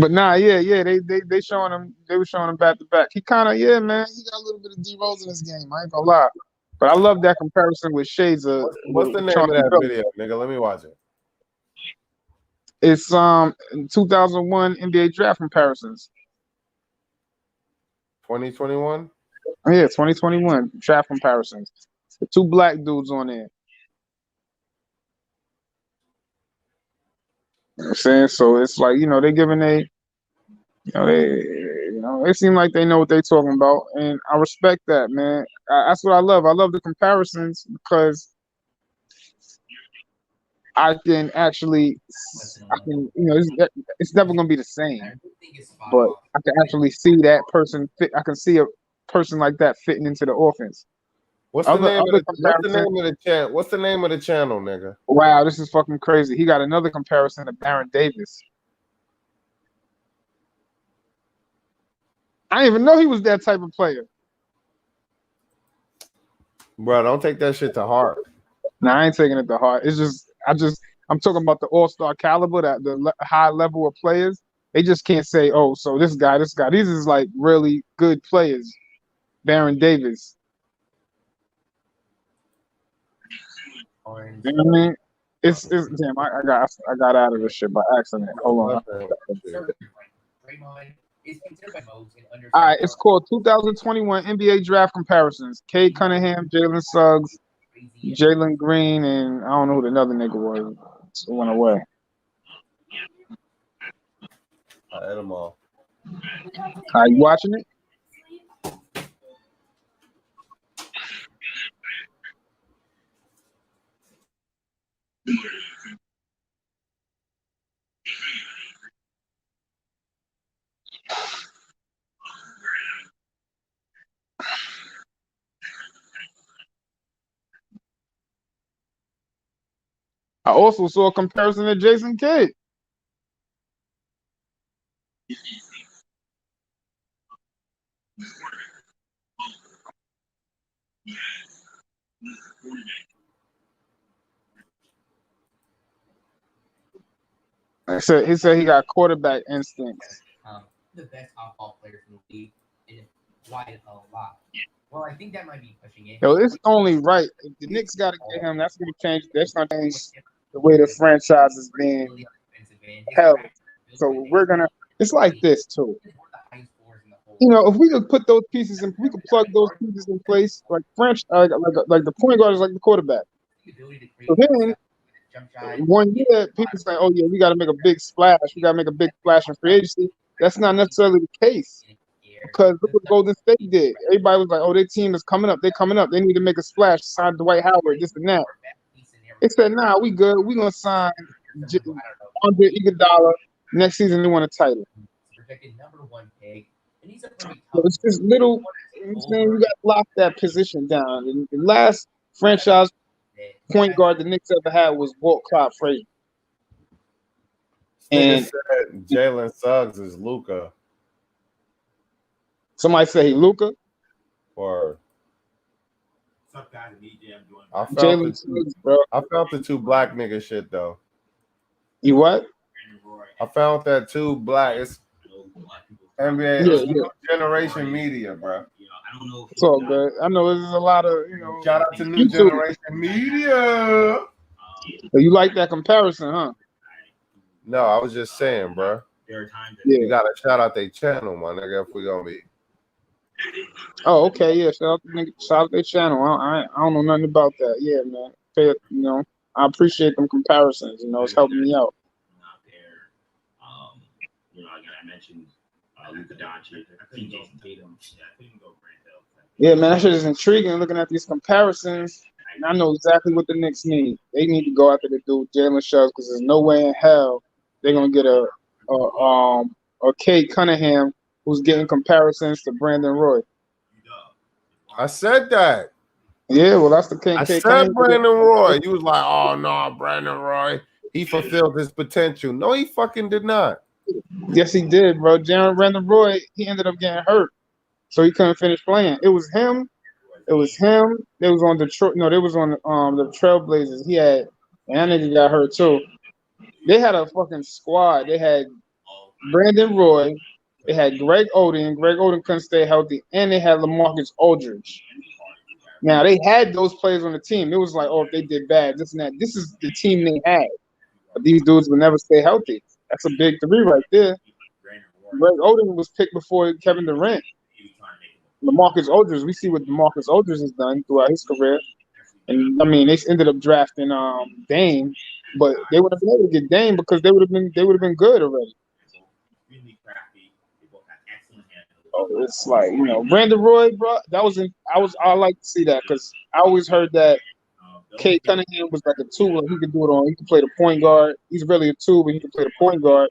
But nah, yeah, they showing him. They were showing him back to back. He kind of, man, he got a little bit of D Rose in his game. I ain't gonna lie, but I love that comparison with shades of. What's the name of that video, nigga? Let me watch it. It's 2001 NBA draft comparisons. 2021. Yeah, 2021 draft comparisons. The two black dudes on there. You know what I'm saying? So it's like, they're giving they seem like they know what they're talking about, and I respect that, man. That's what I love. I love the comparisons because I can it's never gonna be the same, but I can actually see that person fit. I can see a person like that fitting into the offense. What's the name of the channel? What's the name of the channel, nigga? Wow, this is fucking crazy. He got another comparison to Baron Davis. I didn't even know he was that type of player. Bro, don't take that shit to heart. Nah, I ain't taking it to heart. It's just I'm talking about the all-star caliber, the high level of players. They just can't say, oh, so this guy. These is like really good players. Baron Davis. You know what I mean? It's damn. I got out of this shit by accident. Hold on. All right, it's called 2021 NBA Draft Comparisons. Cade Cunningham, Jalen Suggs, Jalen Green, and I don't know who another nigga was. It went away. I had them all. Are you watching it? I also saw a comparison to Jason Kidd. He said he got quarterback instincts. The best off-ball players in the league, and why a lot. Well, I think that might be pushing it. Yo, it's only right. If the Knicks got to get him, that's going to change. That's going to change the way the franchise is being held. So we're gonna. It's like this too. You know, if we could put those pieces in, we could plug those pieces in place, like like the point guard is like the quarterback. So then, one year, people say, "Oh yeah, we got to make a big splash. We got to make a big splash in free agency." That's not necessarily the case because look what Golden State did. Everybody was like, "Oh, their team is coming up. They're coming up. They need to make a splash. Sign Dwight Howard, this and that." They said, "Nah, we good. We gonna sign Andre Iguodala. Next season, they want a title." So it's just little. You know what I'm saying, you got to lock that position down. And the last franchise point guard the Knicks ever had was Walt Clyde Frazier. And said Jalen Suggs is Luka. Somebody say Luka. Or I Jalen Suggs, bro. I felt the two black nigga shit though. You what? I found that too black. It's NBA generation media, bro. It's all good. I know there's a lot of Shout out to new generation media. You like that comparison, huh? No, I was just saying, bro. You gotta shout out their channel, my nigga. If we gonna be. Oh, okay, yeah. Shout out their channel. I don't know nothing about that. Yeah, man. I appreciate them comparisons. It's helping me out. I mentioned Luka Doncic, Jason Tatum. Yeah, man, that shit is intriguing. Looking at these comparisons, and I know exactly what the Knicks need. They need to go after the dude Jalen Suggs because there's no way in hell they're gonna get a Kate Cunningham who's getting comparisons to Brandon Roy. I said that. Yeah, well, that's the Kate. I said Brandon Roy. You was like, oh no, Brandon Roy. He fulfilled his potential. No, he fucking did not. Yes, he did, bro. Brandon Roy, he ended up getting hurt, so he couldn't finish playing. It was him. They was on Detroit. No, they was on the Trailblazers. And that nigga got hurt too. They had a fucking squad. They had Brandon Roy. They had Greg Oden. Greg Oden couldn't stay healthy, and they had LaMarcus Aldridge. Now they had those players on the team. It was like, oh, if they did bad, this and that. This is the team they had. But these dudes would never stay healthy. That's a big three right there. Greg Oden was picked before Kevin Durant. LaMarcus Aldridge, we see what LaMarcus Aldridge has done throughout his career. And I mean, they ended up drafting Dame, but they would have been able to get Dame because they would have been good already. Oh, it's like, Brandon Roy, bro. I like to see that because I always heard that Kate Cunningham was like a two. He could do it on. He could play the point guard. He's really a two, but he could play the point guard.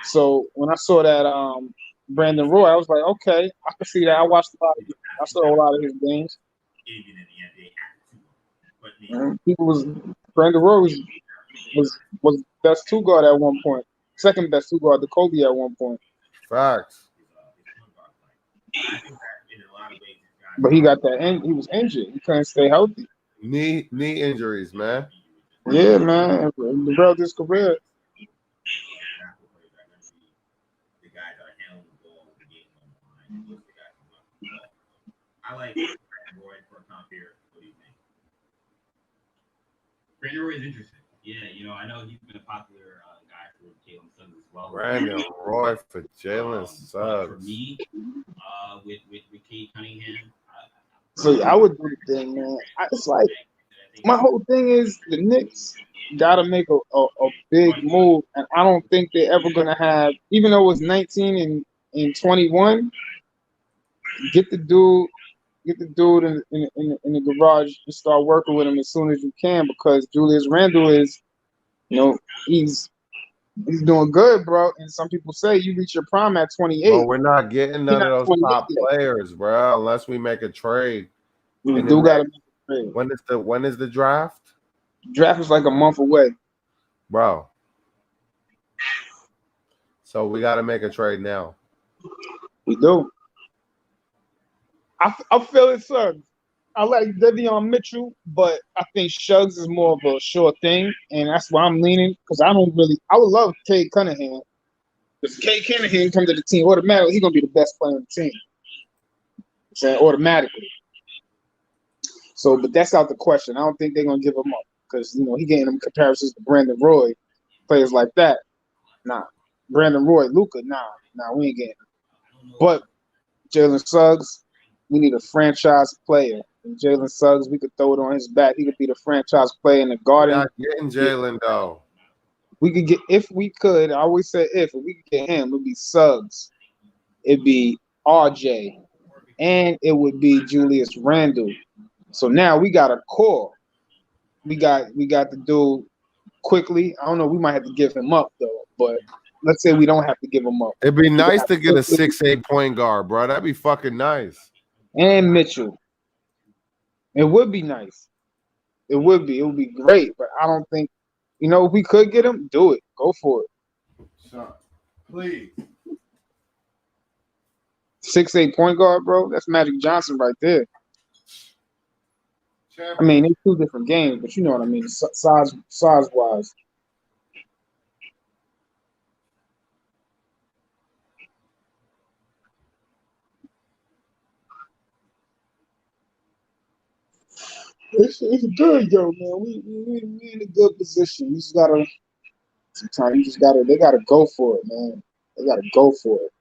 So when I saw that Brandon Roy, I was like, okay, I can see that. I saw a lot of his games. Brandon Roy was best two guard at one point, second best two guard to Kobe at one point. Facts. But he got that. He was injured. He couldn't stay healthy. Knee injuries, man. Yeah, man. Throughout his career. I like Brandon Roy for a comp here. What do you think? Brandon Roy is interesting. Yeah, I know he's been a popular guy for Jalen Suggs as well. Brandon Roy for Jalen Suggs. For me, with Kate Cunningham. So I would do the thing, man. It's like my whole thing is the Knicks gotta make a big move, and I don't think they're ever gonna have, even though it was 19 and 21. Get the dude in the garage and start working with him as soon as you can, because Julius Randle is, he's doing good, bro. And some people say you reach your prime at 28. Well, we're not getting none of those top players, bro, unless we make a trade. We do gotta make a trade. When is the draft? Draft is like a month away, bro. So we gotta make a trade now. We do. I feel it, Suggs. I like Davion Mitchell, but I think Suggs is more of a sure thing, and that's why I'm leaning, because I would love Kate Cunningham. If Kate Cunningham comes to the team, automatically he's gonna be the best player on the team. I'm saying automatically. So, but that's out the question. I don't think they're gonna give him up because he getting them comparisons to Brandon Roy, players like that. Nah, Brandon Roy, Luka, nah, we ain't getting him. But Jalen Suggs, we need a franchise player. And Jalen Suggs, we could throw it on his back. He could be the franchise player in the Garden. Not getting Jalen though. We could get if we could. I always say if we could get him, it'd be Suggs, it'd be RJ, and it would be Julius Randle. So now we got a core. We got the dude quickly. I don't know. We might have to give him up though, but let's say we don't have to give him up. It'd be nice to get a 6'8" point guard, bro. That'd be fucking nice. And Mitchell. It would be nice. It would be. It would be great, but I don't think. If we could get him, do it. Go for it. Son, please. 6'8" point guard, bro. That's Magic Johnson right there. I mean, it's two different games, but you know what I mean, size wise. It's good, yo, man. We in a good position. They gotta go for it, man. They gotta go for it.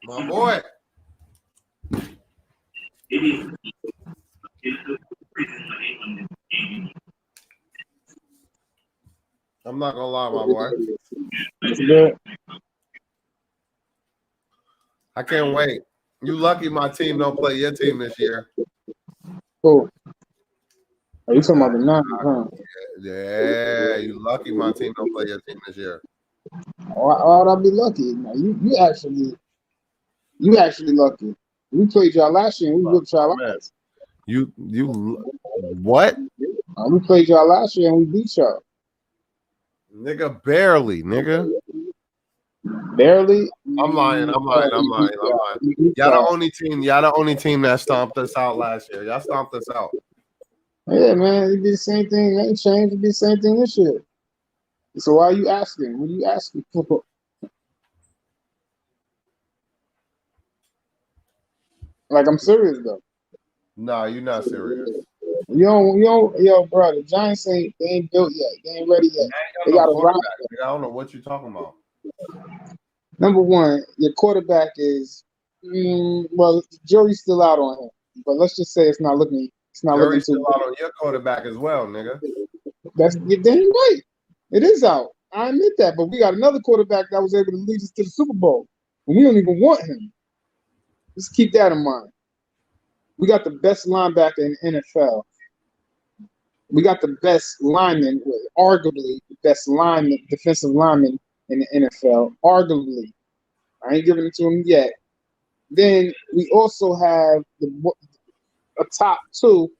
My boy. I'm not gonna lie, my boy. It's good. I can't wait. You lucky my team don't play your team this year. Cool. Are you talking about the Niners, huh? Yeah, you lucky my team don't play your team this year. Why would I be lucky? No, you actually lucky. We played y'all last year and we whipped y'all ass. You what? We played y'all last year and we beat y'all. Nigga, barely, nigga. Barely? I'm lying. Y'all the only team that stomped us out last year. Y'all stomped us out. Yeah, man, it'd be the same thing. It ain't changed. It'd be the same thing this year. So why are you asking? What are you asking for? Like, I'm serious though. Nah, you're not serious. Yo, bro, the Giants they ain't built yet. They ain't ready yet. They got a roster. I don't know what you're talking about. Number one, your quarterback is well, the jury's still out on him. But let's just say it's not looking Jury's too still out on your quarterback as well, nigga. You're damn right. It is out. I admit that, but we got another quarterback that was able to lead us to the Super Bowl. And we don't even want him. Just keep that in mind. We got the best linebacker in the NFL. We got the best lineman, arguably the best defensive lineman in the NFL. Arguably. I ain't giving it to him yet. Then we also have a top two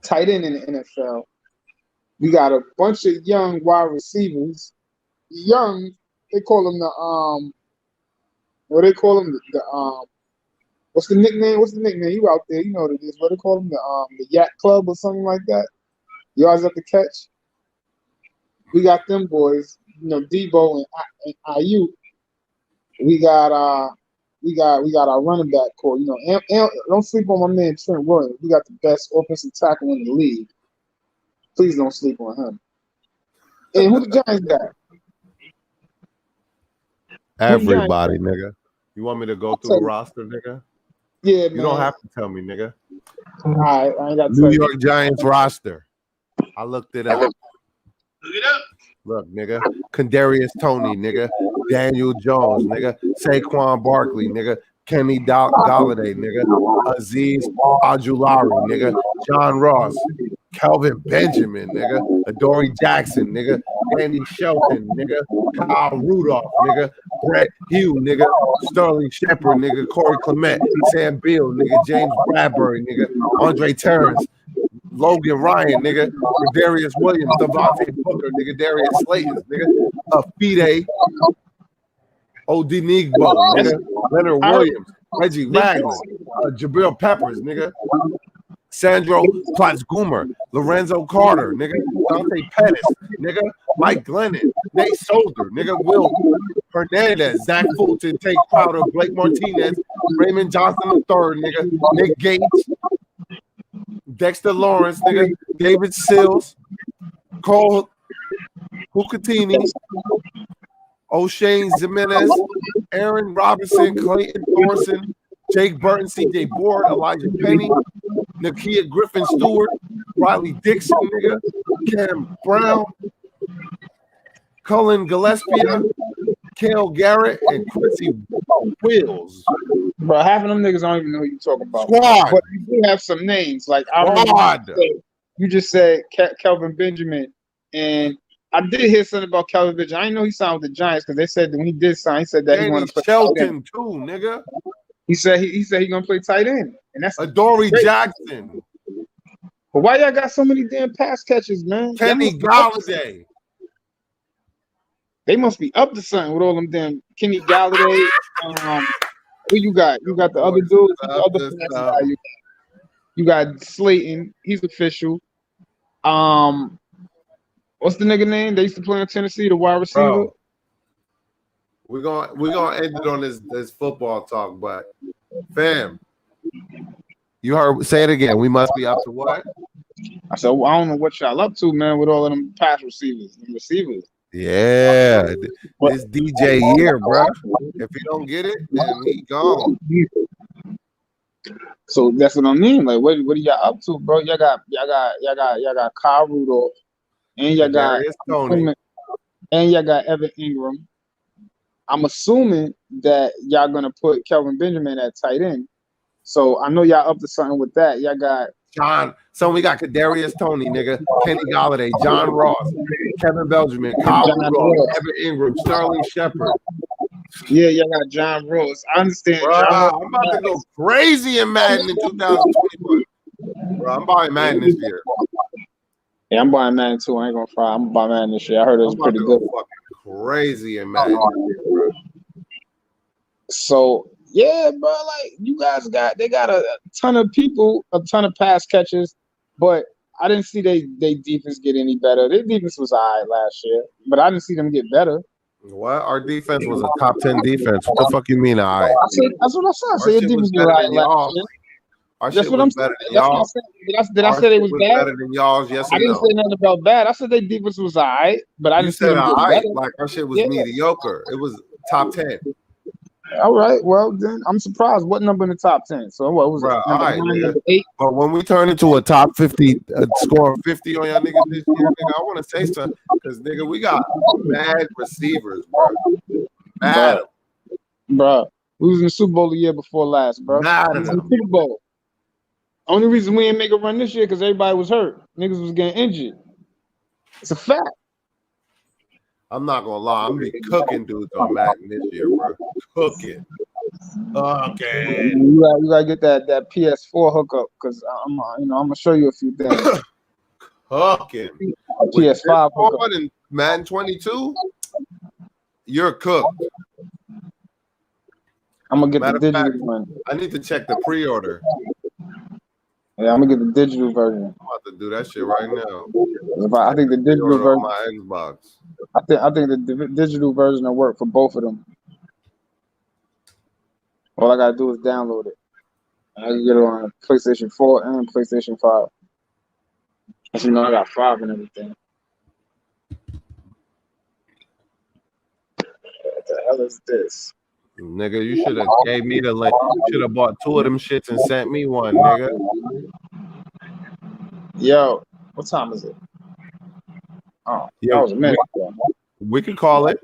tight end in the NFL. We got a bunch of young wide receivers. Young, they call them what they call him? What's the nickname? What's the nickname? You out there? You know what it is. What they call him? The Yak Club or something like that. You always have to catch. We got them boys. You know, Debo and Ayuk. We got our running back core. You know, and don't sleep on my man Trent Williams. We got the best offensive tackle in the league. Please don't sleep on him. And who the Giants got? Everybody, nigga. You want me to go through the roster, nigga? Yeah, man. You don't have to tell me, nigga. All right, I ain't got to New York Giants roster. I looked it up. Look it up. Look, nigga. Kadarius Toney, nigga. Daniel Jones, nigga. Saquon Barkley, nigga. Kenny Galladay, nigga. Azeez Ojulari, nigga. John Ross. Kelvin Benjamin, nigga. Adoree Jackson, nigga. Danny Shelton, nigga. Kyle Rudolph, nigga. Brett Hugh, nigga. Sterling Shepard, nigga. Corey Clement. Sam Beal, nigga. James Bradbury, nigga. Andre Terrence. Logan Ryan, nigga. Darius Williams. Devontae Booker, nigga. Darius Slayton, nigga. Fide. Odenigbo, nigga. Leonard Williams. Reggie Ragland. Jabril Peppers, nigga. Sandro Platts-Goomer, Lorenzo Carter, nigga, Dante Pettis, nigga, Mike Glennon, Nate Solder, nigga, Will Hernandez, Zach Fulton, Tate Crowder, Blake Martinez, Raymond Johnson III, nigga, Nick Gates, Dexter Lawrence, nigga, David Sills, Cole Hucatini, O'Shane Jimenez, Aaron Robinson, Clayton Thorson, Jake Burton, C.J. Board, Elijah Penny, Nakia Griffin Stewart, Riley Dixon, nigga, Cam Brown, Cullen Gillespie, Cale Garrett, and Quincy Wills. Bro, half of them niggas don't even know who you talking about. Squad. But you do have some names. Like you just said Kelvin Benjamin, and I did hear something about Kelvin Benjamin. I didn't know he signed with the Giants because they said that when he did sign, he said that he wanted to play Shelton too, nigga. He said he gonna play tight end, and that's Adoree Jackson. But why y'all got so many damn pass catches, man? Kenny Galladay. They must be up to something with all them damn Kenny Galladay. Who you got? You got the other dudes. The other guy. You got Slayton. He's official. What's the nigga name? They used to play in Tennessee, the wide receiver. Bro. We're gonna end it on this football talk, but fam, you heard say it again. We must be up to what? I said, well, I don't know what y'all up to, man, with all of them pass receivers. Yeah, this DJ year, bro. If he don't get it, then he gone. So that's what I mean. Like, what are y'all up to, bro? Y'all got Kyle Rudolph, and y'all got Tony, and y'all got Evan Ingram. I'm assuming that y'all gonna put Kelvin Benjamin at tight end. So I know y'all up to something with that. Y'all got John. So we got Kadarius Toney, nigga, Kenny Galladay, John Ross, Kevin Benjamin, Kyle Rudolph, Evan Ingram, Sterling Shepard. Yeah, y'all got John Ross. I understand. I'm about to go crazy in Madden in 2021. Bro, I'm buying Madden this year. Yeah, I'm buying Madden too. I ain't gonna fry. I'm buying Madden this year. I heard it was pretty good. Crazy in Madden. Bro. So yeah, bro, like you guys got a ton of people, a ton of pass catches, but I didn't see they defense get any better. Their defense was all right last year, but I didn't see them get better. What? Our defense was a top 10 defense. What the fuck you mean, all right? That's what I said. I said your defense was all right last year. That's what I'm saying. Did I say they was bad? Better than y'all's? Yes, I didn't say nothing about bad. I said their defense was all right, but I didn't say all right. Like our shit was mediocre. It was top 10. All right. Well, then I'm surprised. What number in the top 10? So what was it? Number 8? But when we turn into a top 50, scoring 50 on y'all niggas this year, nigga, I want to say something because nigga, we got mad receivers, bro. Mad, bro. We was in the Super Bowl the year before last, bro. Mad at them. Super Bowl. Only reason we didn't make a run this year because everybody was hurt. Niggas was getting injured. It's a fact. I'm not gonna lie, I'm be cooking dudes on Madden this year, bro. Cooking. Okay. You gotta get that PS4 hookup because I'm gonna show you a few things. Cooking. PS5 hookup. And Madden 22, you're cooked. I'm gonna get Matter the of digital fact, one. I need to check the pre-order. Yeah, I'm gonna get the digital version. I'm about to do that shit right now. I think the digital Pre-order on version. my Xbox. I think the digital version will work for both of them. All I gotta do is download it. I can get it on PlayStation 4 and PlayStation 5. As you know, I got 5 and everything. What the hell is this? Nigga, you should have gave me the link. You should have bought 2 of them shits and sent me one, nigga. Yo, what time is it? Oh, Yo, that was a minute ago. We could call it.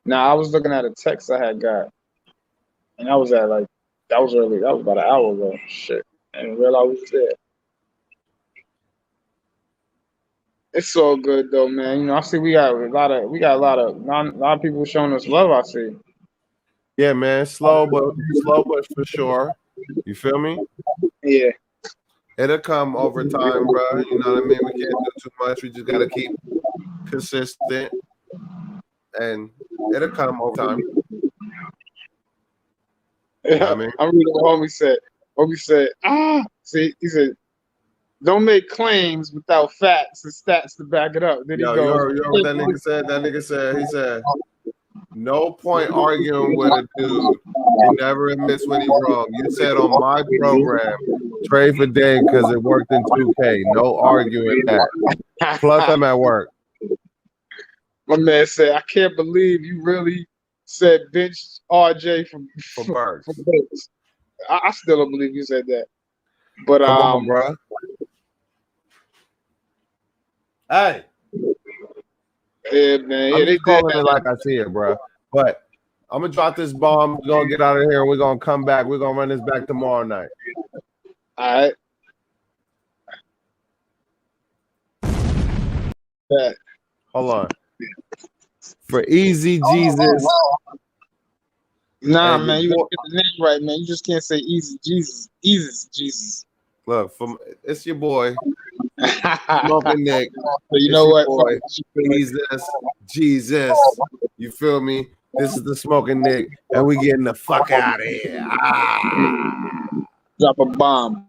Now I was looking at a text I had got, and I was at like that was early. That was about an hour ago. Shit, I didn't realize I was there. It's so good though, man. You know, I see we got a lot of people showing us love. I see. Yeah, man. Slow but for sure. You feel me? Yeah. It'll come over time, bro. You know what I mean? We can't do too much. We just gotta keep consistent, and it'll come over time. You know what I mean? I'm reading what homie said. Homie said, see, he said, don't make claims without facts and stats to back it up. Then Yo, he goes, you heard what that nigga said? That nigga said, he said, no point arguing with a dude. He never admits when he's wrong. You said on my program, trade for Dame because it worked in 2K. No arguing that. Plus, I'm at work. My man said, I can't believe you really said bench RJ For Burks. for Burks. I still don't believe you said that. But Come on, bro. Hey. Yeah, man. I'm Yeah, just calling it like I see it, bro. But I'm gonna drop this bomb. We're gonna get out of here and we're gonna come back. We're gonna run this back tomorrow night. All right. Yeah. Hold on. For Easy Jesus. Nah, and man, you gotta get the name right, man. You just can't say Easy Jesus. Easy Jesus. Look, it's your boy, Smoking Nick. But you know what? Boy, Jesus. You feel me? This is the Smoking Nick, and we getting the fuck out of here. Drop a bomb.